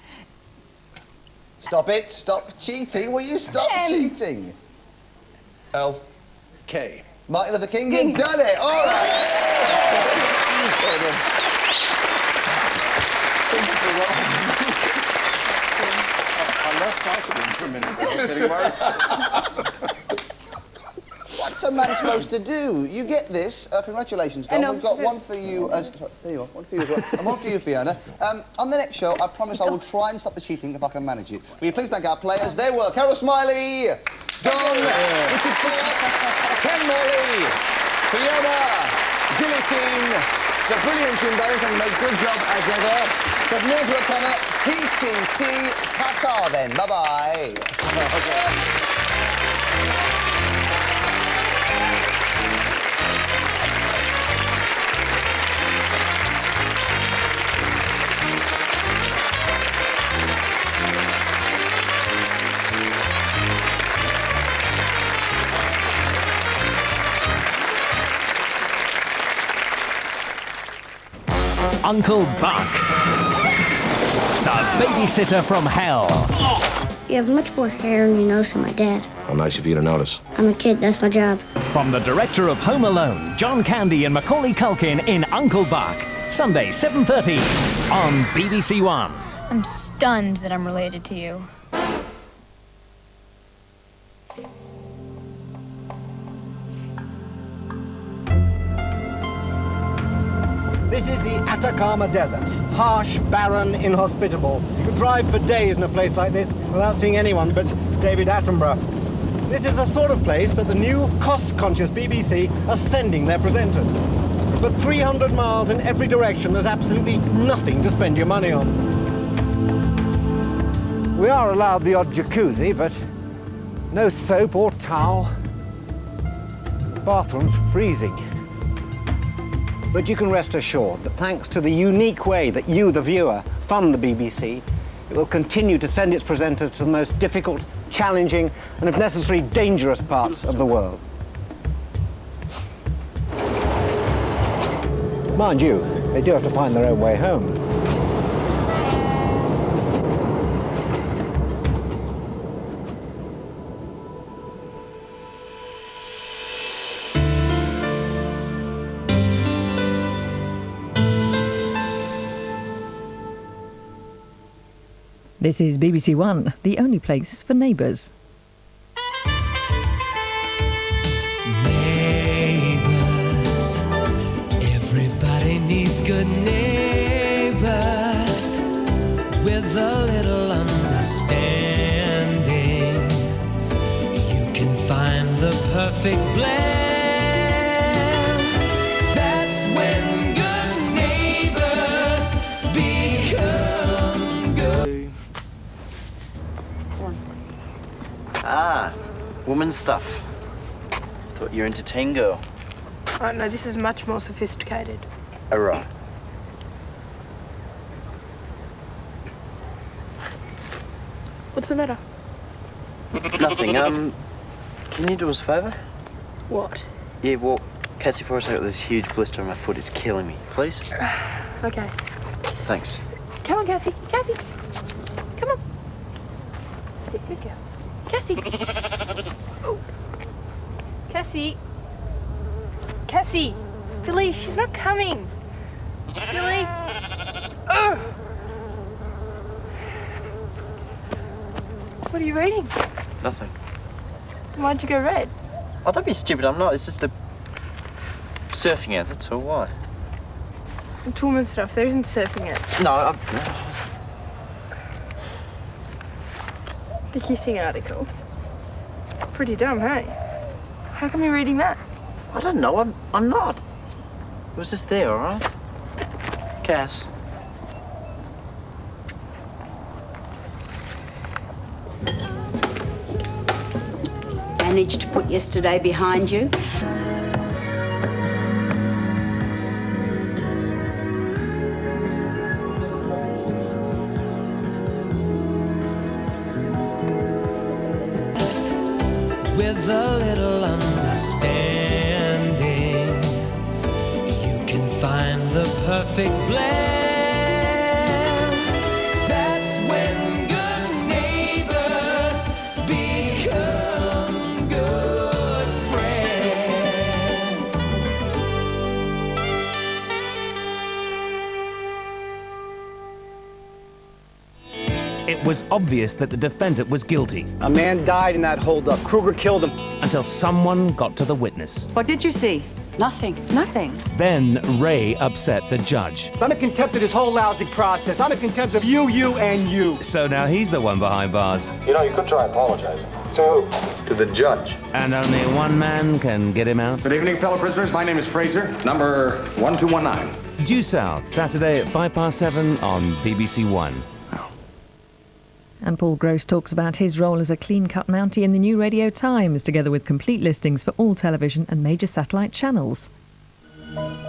Stop it. Stop cheating. Will you stop cheating?
L. K.
Martin Luther King, you've done it. All right.
I lost sight of him for a minute. I was getting worried.
What's a man supposed to do? You get this. Congratulations, Don. We've got one for you as... There you are. One for you as well. And one for you, Fiona. On the next show, I promise I will try and stop the cheating if I can manage it. Will you please thank our players? They were Carol Smiley, Don, Richard Thorpe, Ken Morley, Fiona, Gilly Keane, Sir Brilliant Jim Barrington, made good job as ever. Sir Mildred O'Connor, TTT, ta-ta then. Bye-bye.
Uncle Buck, the babysitter from hell.
You have much more hair on your nose than my dad.
How nice of you to notice.
I'm a kid, that's my job.
From the director of Home Alone, John Candy and Macaulay Culkin in Uncle Buck. Sunday, 7:30 on BBC 1.
I'm stunned that I'm related to you.
This is the Atacama Desert. Harsh, barren, inhospitable. You could drive for days in a place like this without seeing anyone but David Attenborough. This is the sort of place that the new cost-conscious BBC are sending their presenters. For 300 miles in every direction, there's absolutely nothing to spend your money on. We are allowed the odd jacuzzi, but no soap or towel. The bathroom's freezing. But you can rest assured that thanks to the unique way that you, the viewer, fund the BBC, it will continue to send its presenters to the most difficult, challenging, and if necessary, dangerous parts of the world. Mind you, they do have to find their own way home.
This is BBC One, the only place for Neighbours.
Neighbours, everybody needs good neighbours with a little understanding. You can find the perfect blend. That's when good neighbours become good.
Ah, woman stuff. Thought you were into tango.
Oh, no, this is much more sophisticated.
Oh, right.
What's the matter?
Nothing. Can you do us a favour?
What?
Yeah, walk Cassie for us. I got this huge blister on my foot. It's killing me. Please?
Okay.
Thanks.
Come on, Cassie. Cassie. Come on. That's it. Good girl. Cassie. Oh. Cassie. Cassie. Billy, she's not coming. Billy. Oh. What are you reading?
Nothing.
Why'd you go red?
Oh, don't be stupid. I'm not. It's just a surfing out. That's all. Why?
It's woman stuff. There isn't surfing it.
No,
The kissing article. Pretty dumb, hey? How come you're reading that?
I don't know. I'm not. It was just there, all right? Cass.
Managed to put yesterday behind you.
With a little understanding, you can find the perfect blend. That's when good neighbors become good friends.
It was obvious that the defendant was guilty.
A man died in that holdup. Kruger killed him.
Until someone got to the witness.
What did you see? Nothing. Nothing.
Then Ray upset the judge.
I'm in contempt of this whole lousy process. I'm in contempt of you, and you.
So now he's the one behind bars.
You know, you could try apologizing. To who? To the judge.
And only one man can get him out.
Good evening, fellow prisoners. My name is Fraser, number 1219.
Due south, Saturday at 7:05 on BBC One.
And Paul Gross talks about his role as a clean-cut Mountie in the New Radio Times, together with complete listings for all television and major satellite channels.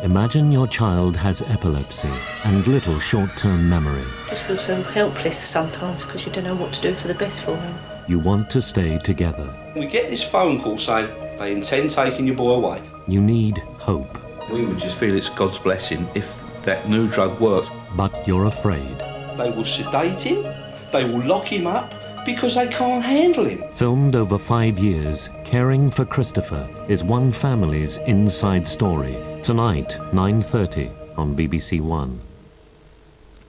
Imagine your child has epilepsy and little short-term memory.
Just feel so helpless sometimes because you don't know what to do for the best for him.
You want to stay together.
We get this phone call saying they intend taking your boy away.
You need hope.
We would just feel it's God's blessing if that new drug works.
But you're afraid.
They will sedate him, they will lock him up because they can't handle him.
Filmed over 5 years, Caring for Christopher is one family's inside story. Tonight, 9:30 on BBC One.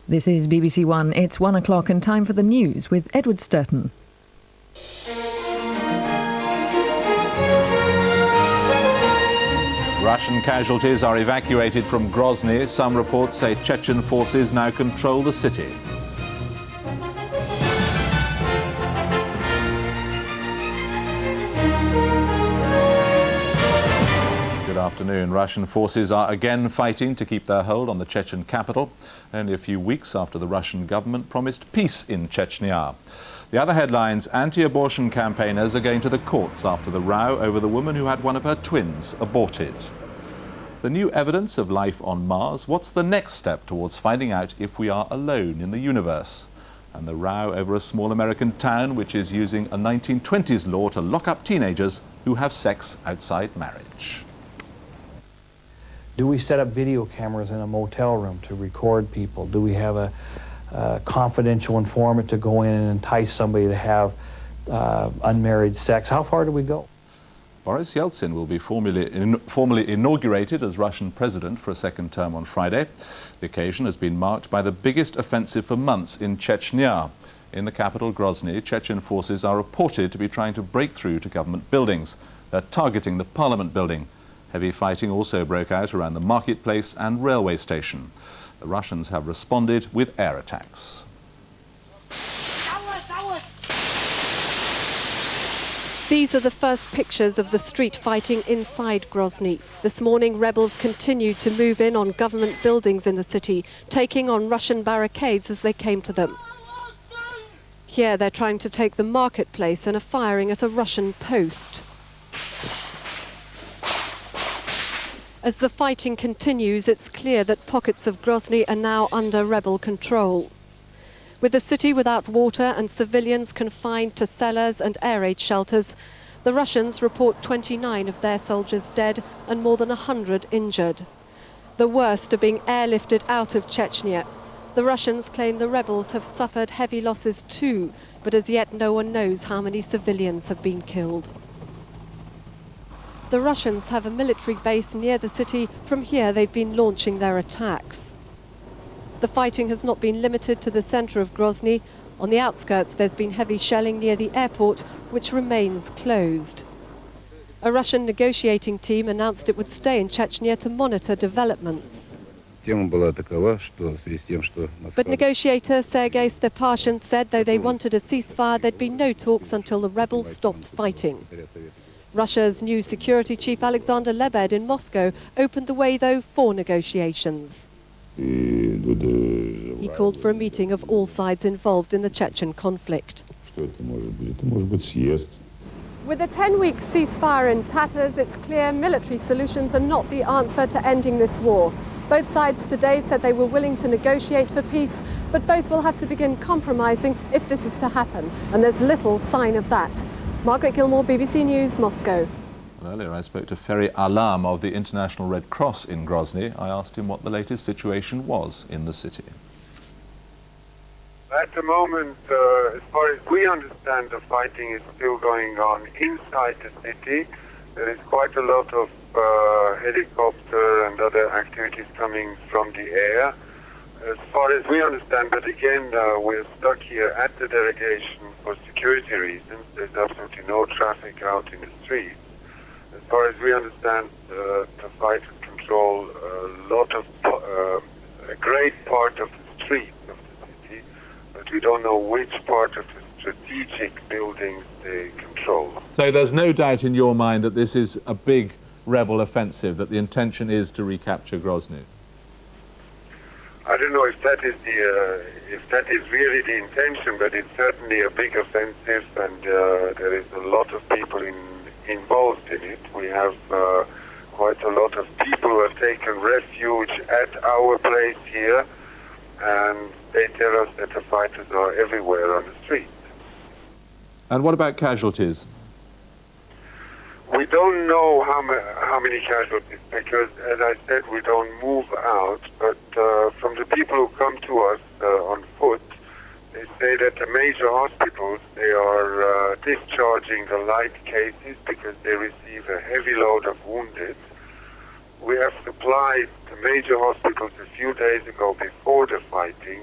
This is BBC One. It's 1 o'clock and time for the news with Edward Sturton.
Russian casualties are evacuated from Grozny. Some reports say Chechen forces now control the city. Good afternoon. Russian forces are again fighting to keep their hold on the Chechen capital, only a few weeks after the Russian government promised peace in Chechnya. The other headlines: anti-abortion campaigners are going to the courts after the row over the woman who had one of her twins aborted. The new evidence of life on Mars. What's the next step towards finding out if we are alone in the universe? And the row over a small American town which is using a 1920s law to lock up teenagers who have sex outside marriage.
Do we set up video cameras in a motel room to record people? Do we have a confidential informant to go in and entice somebody to have unmarried sex? How far do we go?
Boris Yeltsin will be formally inaugurated as Russian president for a second term on Friday. The occasion has been marked by the biggest offensive for months in Chechnya. In the capital, Grozny, Chechen forces are reported to be trying to break through to government buildings. They're targeting the parliament building. Heavy fighting also broke out around the marketplace and railway station. The Russians have responded with air attacks.
These are the first pictures of the street fighting inside Grozny. This morning, rebels continued to move in on government buildings in the city, taking on Russian barricades as they came to them. Here, they're trying to take the marketplace and are firing at a Russian post. As the fighting continues, it's clear that pockets of Grozny are now under rebel control. With the city without water and civilians confined to cellars and air raid shelters, the Russians report 29 of their soldiers dead and more than 100 injured. The worst are being airlifted out of Chechnya. The Russians claim the rebels have suffered heavy losses too, but as yet no one knows how many civilians have been killed. The Russians have a military base near the city. From here they've been launching their attacks. The fighting has not been limited to the centre of Grozny. On the outskirts there's been heavy shelling near the airport, which remains closed. A Russian negotiating team announced it would stay in Chechnya to monitor developments. But negotiator Sergei Stepashin said though they wanted a ceasefire, there'd be no talks until the rebels stopped fighting. Russia's new security chief Alexander Lebed in Moscow opened the way, though, for negotiations. He called for a meeting of all sides involved in the Chechen conflict. With a 10-week ceasefire in tatters, it's clear military solutions are not the answer to ending this war. Both sides today said they were willing to negotiate for peace, but both will have to begin compromising if this is to happen, and there's little sign of that. Margaret Gilmore, BBC News, Moscow.
Earlier I spoke to Ferry Alam of the International Red Cross in Grozny. I asked him what the latest situation was in the city.
At the moment, as far as we understand, the fighting is still going on inside the city. There is quite a lot of helicopter and other activities coming from the air. As far as we understand, but again, we're stuck here at the delegation for security reasons. There's absolutely no traffic out in the streets. As far as we understand, the fighters control a great part of the streets of the city, but we don't know which part of the strategic buildings they control.
So there's no doubt in your mind that this is a big rebel offensive, that the intention is to recapture Grozny?
I don't know if that is really the intention, but it's certainly a big offensive, and there is a lot of people involved in it. We have quite a lot of people who have taken refuge at our place here, and they tell us that the fighters are everywhere on the street.
And what about casualties?
We don't know how many casualties, because, as I said, we don't move out, but from the people who come to us on foot, they say that the major hospitals, they are discharging the light cases because they receive a heavy load of wounded. We have supplied the major hospitals a few days ago before the fighting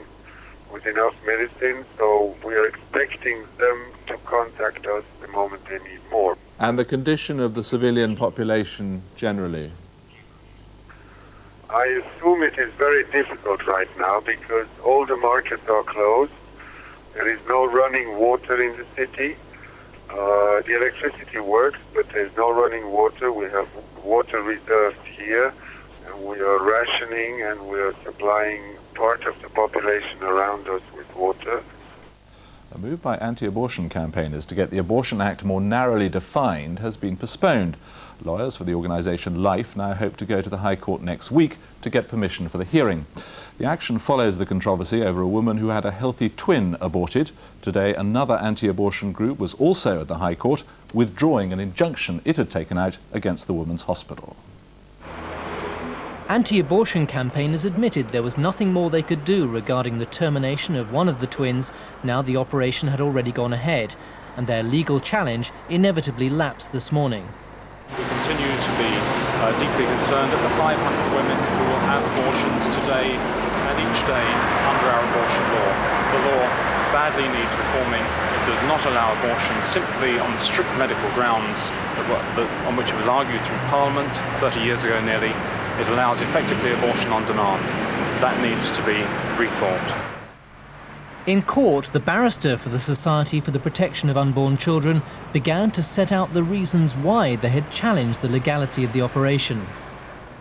with enough medicine, so we are expecting them to contact us the moment they need more.
And the condition of the civilian population generally?
I assume it is very difficult right now because all the markets are closed. There is no running water in the city. The electricity works, but there's no running water. We have water reserves here, and we are rationing, and we are supplying part of the population around us with water.
A move by anti-abortion campaigners to get the Abortion Act more narrowly defined has been postponed. Lawyers for the organisation Life now hope to go to the High Court next week to get permission for the hearing. The action follows the controversy over a woman who had a healthy twin aborted. Today, another anti-abortion group was also at the High Court, withdrawing an injunction it had taken out against the woman's hospital.
Anti-abortion campaigners admitted there was nothing more they could do regarding the termination of one of the twins now the operation had already gone ahead, and their legal challenge inevitably lapsed this morning.
We continue to be deeply concerned at the 500 women who will have abortions today and each day under our abortion law. The law badly needs reforming. It does not allow abortion simply on strict medical grounds on which it was argued through Parliament 30 years ago nearly. It allows effectively abortion on demand. That needs to be rethought.
In court, the barrister for the Society for the Protection of Unborn Children began to set out the reasons why they had challenged the legality of the operation.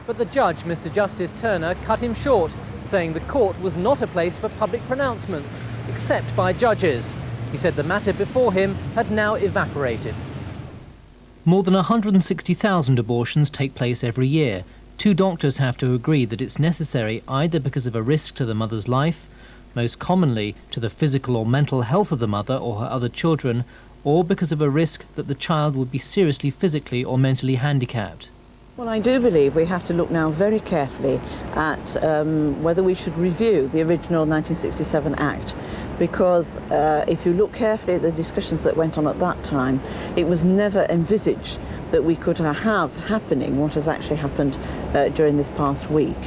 But the judge, Mr. Justice Turner, cut him short, saying the court was not a place for public pronouncements, except by judges. He said the matter before him had now evaporated. More than 160,000 abortions take place every year. Two doctors have to agree that it's necessary either because of a risk to the mother's life, most commonly to the physical or mental health of the mother or her other children, or because of a risk that the child would be seriously physically or mentally handicapped.
Well, I do believe we have to look now very carefully at whether we should review the original 1967 Act, because if you look carefully at the discussions that went on at that time, it was never envisaged that we could have happening what has actually happened during this past week.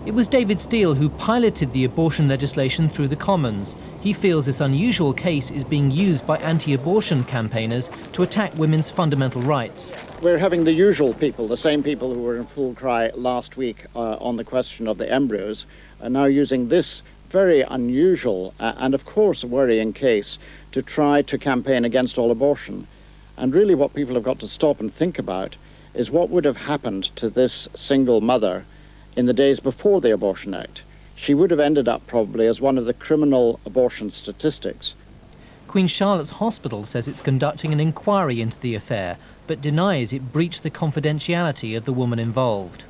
It was David Steele who piloted the abortion legislation through the Commons. He feels this unusual case is being used by anti-abortion campaigners to attack women's fundamental rights.
We're having the usual people, the same people who were in full cry last week on the question of the embryos, are now using this very unusual and of course worrying case to try to campaign against all abortion. And really what people have got to stop and think about is what would have happened to this single mother in the days before the Abortion Act. She would have ended up probably as one of the criminal abortion statistics.
Queen Charlotte's Hospital says it's conducting an inquiry into the affair, but denies it breached the confidentiality of the woman involved.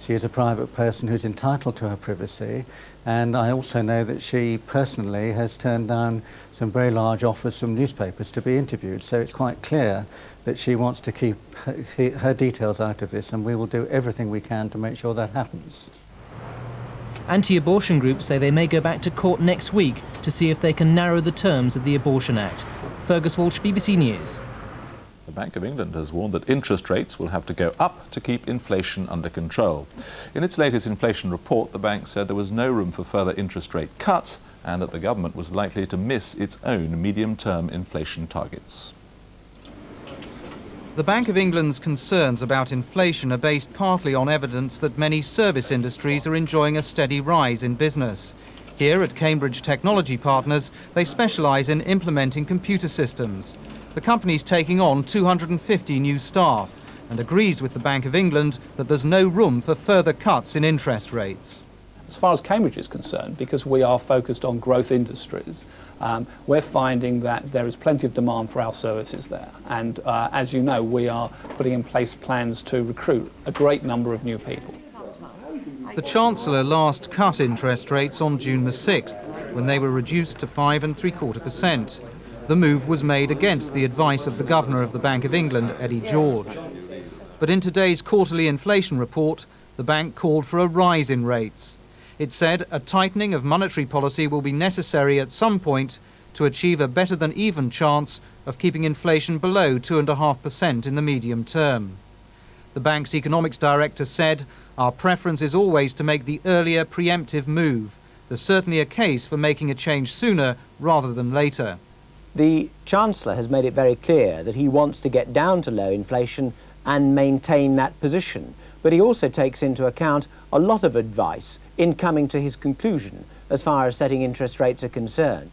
She is a private person who's entitled to her privacy, and I also know that she personally has turned down some very large offers from newspapers to be interviewed, so it's quite clear that she wants to keep her details out of this, and we will do everything we can to make sure that happens.
Anti-abortion groups say they may go back to court next week to see if they can narrow the terms of the Abortion Act. Fergus Walsh, BBC News.
The Bank of England has warned that interest rates will have to go up to keep inflation under control. In its latest inflation report, the bank said there was no room for further interest rate cuts and that the government was likely to miss its own medium-term inflation targets.
The Bank of England's concerns about inflation are based partly on evidence that many service industries are enjoying a steady rise in business. Here at Cambridge Technology Partners, they specialise in implementing computer systems. The company's taking on 250 new staff and agrees with the Bank of England that there's no room for further cuts in interest rates.
As far as Cambridge is concerned, because we are focused on growth industries, we're finding that there is plenty of demand for our services there. And as you know, we are putting in place plans to recruit a great number of new people.
The Chancellor last cut interest rates on June the 6th, when they were reduced to 5.75%. The move was made against the advice of the Governor of the Bank of England, Eddie George. But in today's quarterly inflation report, the bank called for a rise in rates. It said a tightening of monetary policy will be necessary at some point to achieve a better than even chance of keeping inflation below 2.5% in the medium term. The bank's economics director said, "Our preference is always to make the earlier preemptive move. There's certainly a case for making a change sooner rather than later."
The Chancellor has made it very clear that he wants to get down to low inflation and maintain that position. but he also takes into account a lot of advice in coming to his conclusion as far as setting interest rates are concerned.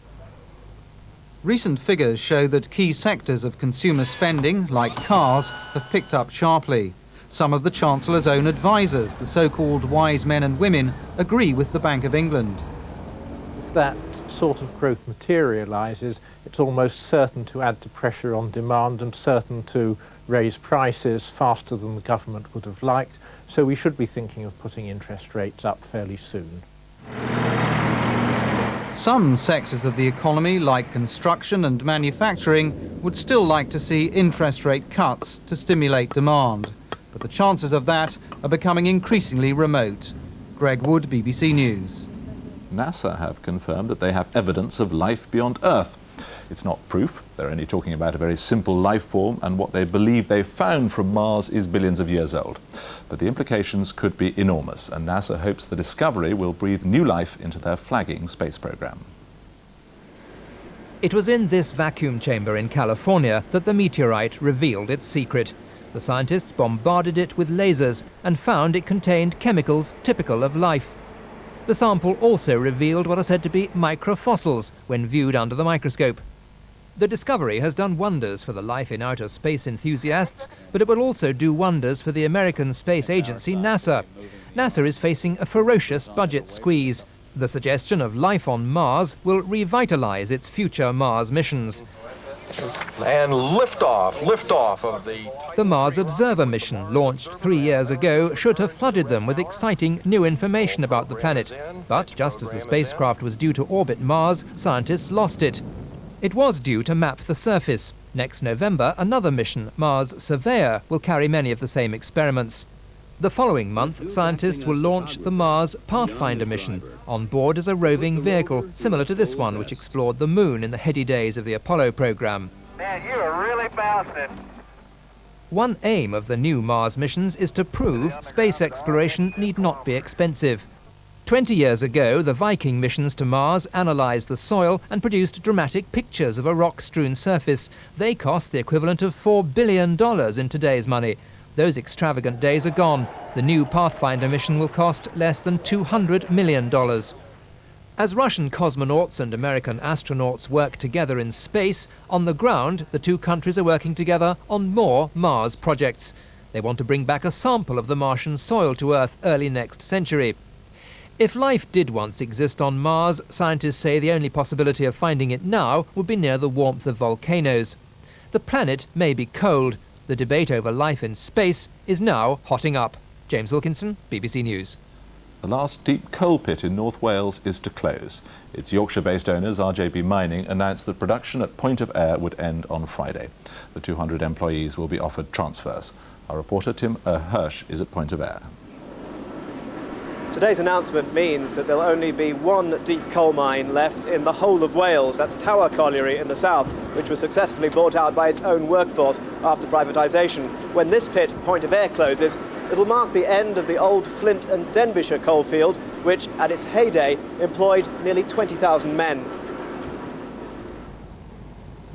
Recent figures show that key sectors of consumer spending, like cars, have picked up sharply. Some of the Chancellor's own advisers, the so-called wise men and women, agree with the Bank of England.
If that sort of growth materialises, it's almost certain to add to pressure on demand and certain to raise prices faster than the government would have liked, so we should be thinking of putting interest rates up fairly soon.
Some sectors of the economy, like construction and manufacturing, would still like to see interest rate cuts to stimulate demand. But the chances of that are becoming increasingly remote. Greg Wood, BBC News.
NASA have confirmed that they have evidence of life beyond Earth. It's not proof. They're only talking about a very simple life form, and what they believe they found from Mars is billions of years old. But the implications could be enormous, and NASA hopes the discovery will breathe new life into their flagging space program.
It was in this vacuum chamber in California that the meteorite revealed its secret. The scientists bombarded it with lasers and found it contained chemicals typical of life. The sample also revealed what are said to be microfossils when viewed under the microscope. The discovery has done wonders for the life in outer space enthusiasts, but it will also do wonders for the American space agency NASA. NASA is facing a ferocious budget squeeze. The suggestion of life on Mars will revitalize its future Mars missions.
And liftoff of the...
The Mars Observer mission, launched 3 years ago, should have flooded them with exciting new information about the planet. But just as the spacecraft was due to orbit Mars, scientists lost it. It was due to map the surface. Next November, another mission, Mars Surveyor, will carry many of the same experiments. The following month, scientists will launch the Mars Pathfinder mission. On board is a roving vehicle, similar to this one, which explored the moon in the heady days of the Apollo program.
Man, you are really bouncing.
One aim of the new Mars missions is to prove space exploration need not be expensive. 20 years ago, the Viking missions to Mars analysed the soil and produced dramatic pictures of a rock-strewn surface. They cost the equivalent of $4 billion in today's money. Those extravagant days are gone. The new Pathfinder mission will cost less than $200 million. As Russian cosmonauts and American astronauts work together in space, on the ground, the two countries are working together on more Mars projects. They want to bring back a sample of the Martian soil to Earth early next century. If life did once exist on Mars, scientists say the only possibility of finding it now would be near the warmth of volcanoes. The planet may be cold. The debate over life in space is now hotting up. James Wilkinson, BBC News.
The last deep coal pit in North Wales is to close. Its Yorkshire-based owners, RJB Mining, announced that production at Point of Ayre would end on Friday. The 200 employees will be offered transfers. Our reporter Tim Hirsch is at Point of Ayre.
Today's announcement means that there'll only be one deep coal mine left in the whole of Wales. That's Tower Colliery in the south, which was successfully bought out by its own workforce after privatisation. When this pit, Point of Ayre, closes, it'll mark the end of the old Flint and Denbighshire coalfield, which at its heyday employed nearly 20,000 men.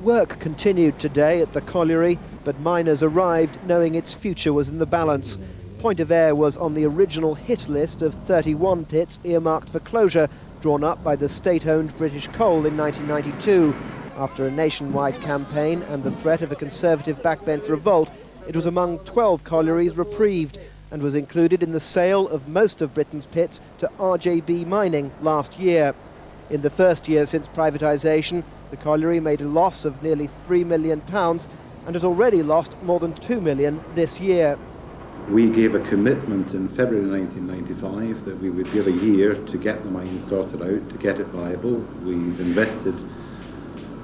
Work continued today at the colliery, but miners arrived knowing its future was in the balance. Point of Ayre was on the original hit list of 31 pits earmarked for closure, drawn up by the state-owned British Coal in 1992. After a nationwide campaign and the threat of a Conservative backbench revolt, it was among 12 collieries reprieved and was included in the sale of most of Britain's pits to RJB Mining last year. In the first year since privatisation, the colliery made a loss of nearly £3 million and has already lost more than £2 million this year.
We gave a commitment in February 1995 that we would give a year to get the mine sorted out, to get it viable. We've invested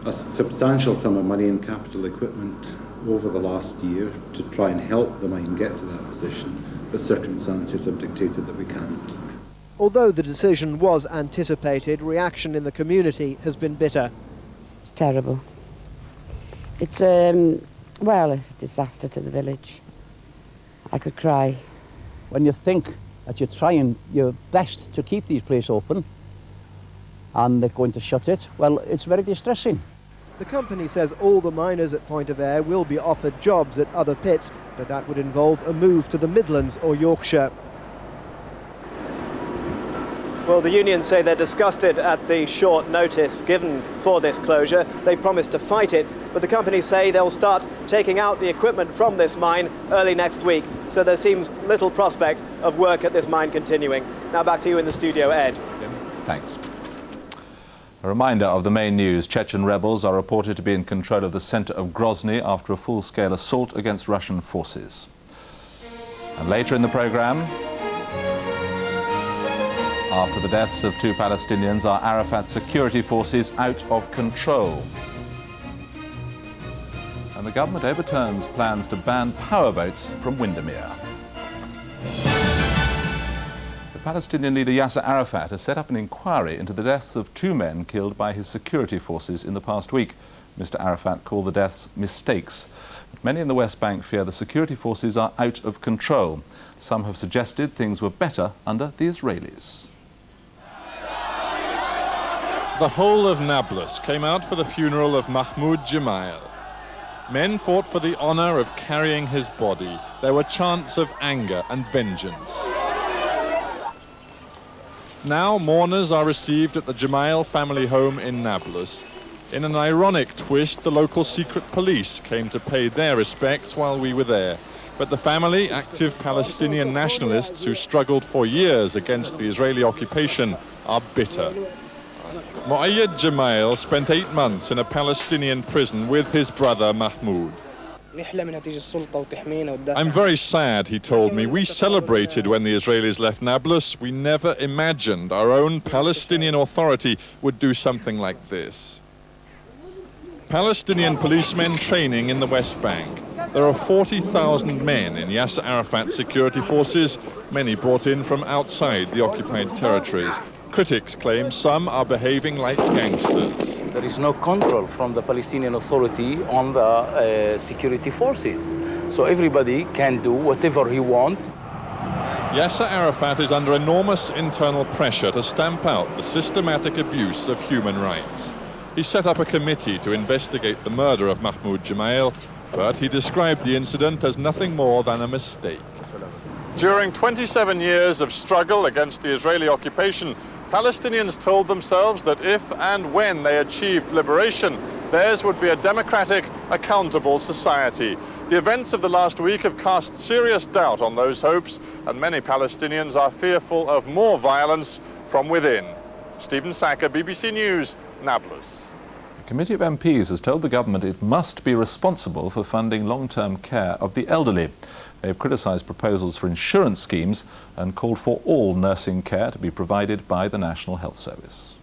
a substantial sum of money in capital equipment over the last year to try and help the mine get to that position, but circumstances have dictated that we can't.
Although the decision was anticipated, reaction in the community has been bitter.
It's terrible. It's, well, a disaster to the village. I could cry.
When you think that you're trying your best to keep these places open and they're going to shut it, well, it's very distressing.
The company says all the miners at Point of Ayre will be offered jobs at other pits, but that would involve a move to the Midlands or Yorkshire.
Well, the unions say they're disgusted at the short notice given for this closure. They promised to fight it, but the companies say they'll start taking out the equipment from this mine early next week. So there seems little prospect of work at this mine continuing. Now back to you in the studio, Ed.
Thanks. A reminder of the main news. Chechen rebels are reported to be in control of the centre of Grozny after a full-scale assault against Russian forces. And later in the programme, after the deaths of 2 Palestinians, are Arafat's security forces out of control? And the government overturns plans to ban powerboats from Windermere. The Palestinian leader Yasser Arafat has set up an inquiry into the deaths of 2 men killed by his security forces in the past week. Mr. Arafat called the deaths mistakes. But many in the West Bank fear the security forces are out of control. Some have suggested things were better under the Israelis.
The whole of Nablus came out for the funeral of Mahmoud Gemayel. Men fought for the honor of carrying his body. There were chants of anger and vengeance. Now mourners are received at the Gemayel family home in Nablus. In an ironic twist, the local secret police came to pay their respects while we were there. But the family, active Palestinian nationalists who struggled for years against the Israeli occupation, are bitter. Mu'ayyad Gemayel spent 8 months in a Palestinian prison with his brother Mahmoud. I'm very sad, he told me. We celebrated when the Israelis left Nablus. We never imagined our own Palestinian Authority would do something like this. Palestinian policemen training in the West Bank. There are 40,000 men in Yasser Arafat's security forces, many brought in from outside the occupied territories. Critics claim some are behaving like gangsters.
There is no control from the Palestinian Authority on the security forces. So everybody can do whatever he wants.
Yasser Arafat is under enormous internal pressure to stamp out the systematic abuse of human rights. He set up a committee to investigate the murder of Mahmoud Gemayel, but he described the incident as nothing more than a mistake. During 27 years of struggle against the Israeli occupation, Palestinians told themselves that if and when they achieved liberation, theirs would be a democratic, accountable society. The events of the last week have cast serious doubt on those hopes, and many Palestinians are fearful of more violence from within. Stephen Sacker, BBC News, Nablus.
A committee of MPs has told the government it must be responsible for funding long-term care of the elderly. They've criticised proposals for insurance schemes and called for all nursing care to be provided by the National Health Service.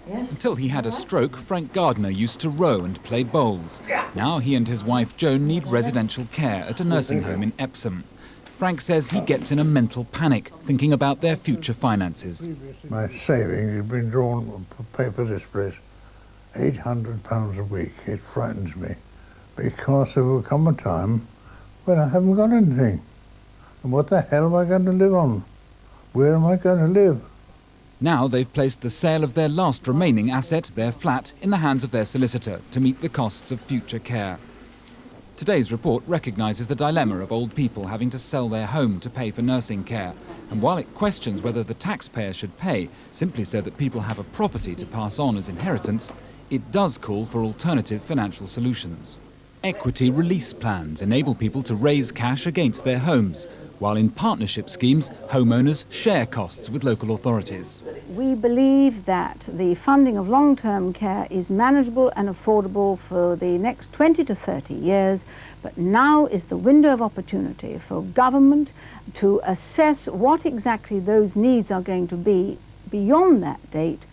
Until he had a stroke, Frank Gardner used to row and play bowls. Now he and his wife Joan need residential care at a nursing home in Epsom. Frank says he gets in a mental panic, thinking about their future finances.
My savings have been drawn to pay for this place. £800 a week. It frightens me, because there will come a time when I haven't got anything. And what the hell am I going to live on? Where am I going to live?
Now they've placed the sale of their last remaining asset, their flat, in the hands of their solicitor to meet the costs of future care. Today's report recognises the dilemma of old people having to sell their home to pay for nursing care. And while it questions whether the taxpayer should pay simply so that people have a property to pass on as inheritance, it does call for alternative financial solutions. Equity release plans enable people to raise cash against their homes, while in partnership schemes, homeowners share costs with local authorities.
We believe that the funding of long-term care is manageable and affordable for the next 20 to 30 years, but now is the window of opportunity for government to assess what exactly those needs are going to be beyond that date.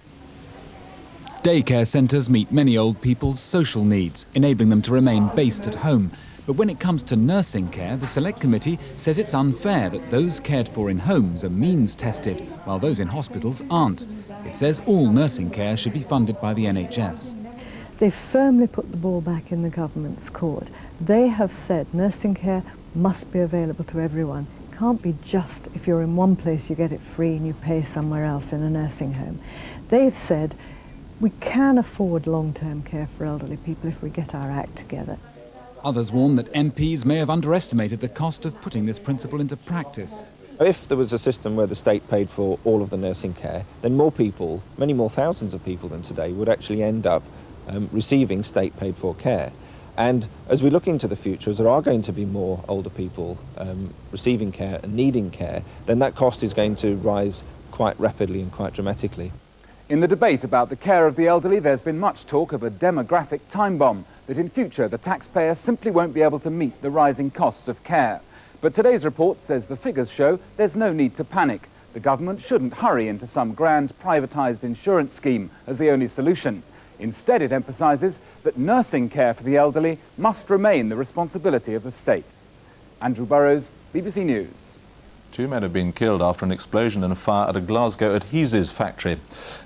Daycare centres meet many old people's social needs, enabling them to remain based at home. But when it comes to nursing care, the Select Committee says it's unfair that those cared for in homes are means-tested, while those in hospitals aren't. It says all nursing care should be funded by the NHS.
They firmly put the ball back in the government's court. They have said nursing care must be available to everyone. It can't be just if you're in one place you get it free and you pay somewhere else in a nursing home. They've said We can afford long-term care for elderly people if we get our act together.
Others warn that MPs may have underestimated the cost of putting this principle into practice.
If there was a system where the state paid for all of the nursing care, then more people, many more thousands of people than today, would actually end up receiving state paid for care. And as we look into the future, as there are going to be more older people receiving care and needing care, then that cost is going to rise quite rapidly and quite dramatically.
In the debate about the care of the elderly, there's been much talk of a demographic time bomb, that in future the taxpayer simply won't be able to meet the rising costs of care. But today's report says the figures show there's no need to panic. The government shouldn't hurry into some grand privatised insurance scheme as the only solution. Instead, it emphasises that nursing care for the elderly must remain the responsibility of the state. Andrew Burrows, BBC News.
2 men have been killed after an explosion and a fire at a Glasgow adhesives factory.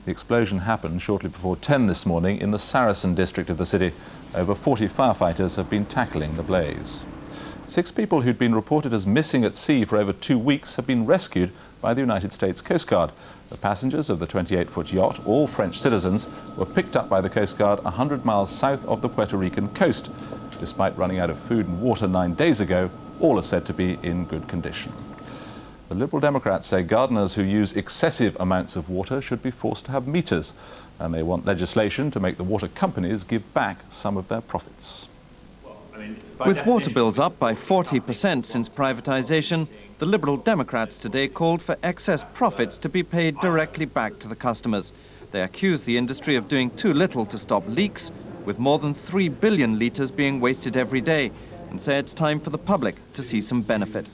The explosion happened shortly before 10 this morning in the Saracen district of the city. Over 40 firefighters have been tackling the blaze. 6 people who'd been reported as missing at sea for over 2 weeks have been rescued by the United States Coast Guard. The passengers of the 28-foot yacht, all French citizens, were picked up by the Coast Guard 100 miles south of the Puerto Rican coast. Despite running out of food and water 9 days ago, all are said to be in good condition. The Liberal Democrats say gardeners who use excessive amounts of water should be forced to have meters, and they want legislation to make the water companies give back some of their profits.
With water bills up by 40% since privatisation, the Liberal Democrats today called for excess profits to be paid directly back to the customers. They accuse the industry of doing too little to stop leaks, with more than 3 billion litres being wasted every day, and say it's time for the public to see some benefit.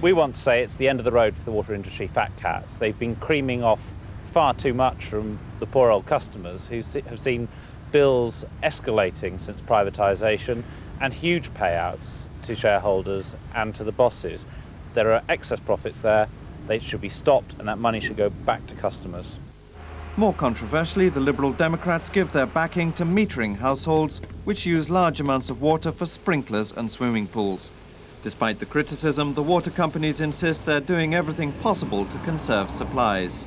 We want to say it's the end of the road for the water industry fat cats. They've been creaming off far too much from the poor old customers who have seen bills escalating since privatisation and huge payouts to shareholders and to the bosses. There are excess profits there. They should be stopped and that money should go back to customers.
More controversially, the Liberal Democrats give their backing to metering households which use large amounts of water for sprinklers and swimming pools. Despite the criticism, the water companies insist they're doing everything possible to conserve supplies.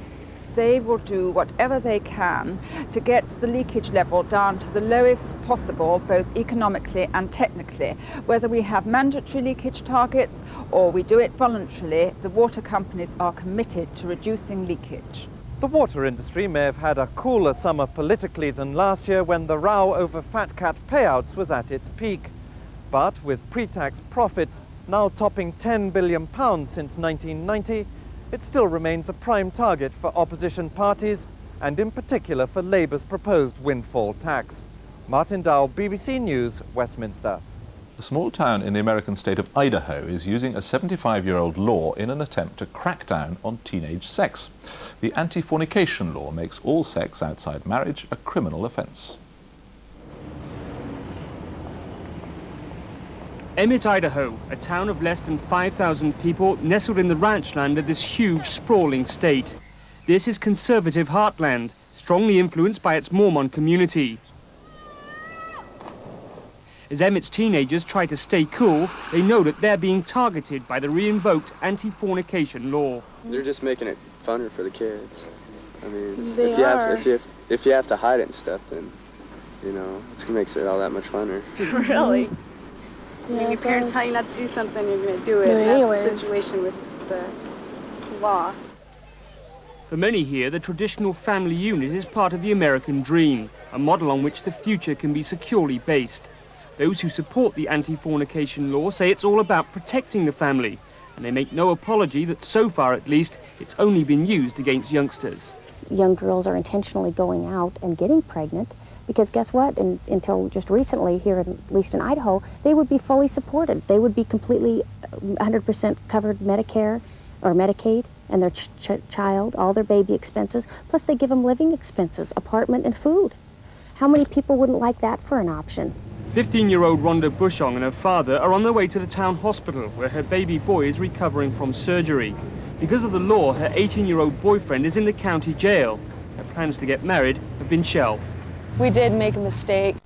They will do whatever they can to get the leakage level down to the lowest possible, both economically and technically. Whether we have mandatory leakage targets or we do it voluntarily, the water companies are committed to reducing leakage.
The water industry may have had a cooler summer politically than last year when the row over fat cat payouts was at its peak. But with pre-tax profits now topping £10 billion since 1990, it still remains a prime target for opposition parties and in particular for Labour's proposed windfall tax. Martin Dowell, BBC News, Westminster.
A small town in the American state of Idaho is using a 75-year-old law in an attempt to crack down on teenage sex. The anti-fornication law makes all sex outside marriage a criminal offence.
Emmett, Idaho, a town of less than 5,000 people nestled in the ranchland of this huge, sprawling state. This is conservative heartland, strongly influenced by its Mormon community. As Emmett's teenagers try to stay cool, they know that they're being targeted by the re-invoked anti-fornication law.
They're just making it funner for the kids. I mean,
If
you have to hide it and stuff, then, you know, it makes it all that much funner.
Really?
I mean, your parents tell you not to do something, you're going to do it. That's the situation with the law.
For many here, the traditional family unit is part of the American dream, a model on which the future can be securely based. Those who support the anti-fornication law say it's all about protecting the family, and they make no apology that so far at least, it's only been used against youngsters.
Young girls are intentionally going out and getting pregnant because guess what? Until just recently here, at least in Idaho, they would be fully supported. They would be completely 100% covered Medicare or Medicaid and their child, all their baby expenses, plus they give them living expenses, apartment and food. How many people wouldn't like that for an option?
15-year-old Rhonda Bushong and her father are on their way to the town hospital where her baby boy is recovering from surgery. Because of the law, her 18-year-old boyfriend is in the county jail. Her plans to get married have been shelved.
We did make a mistake.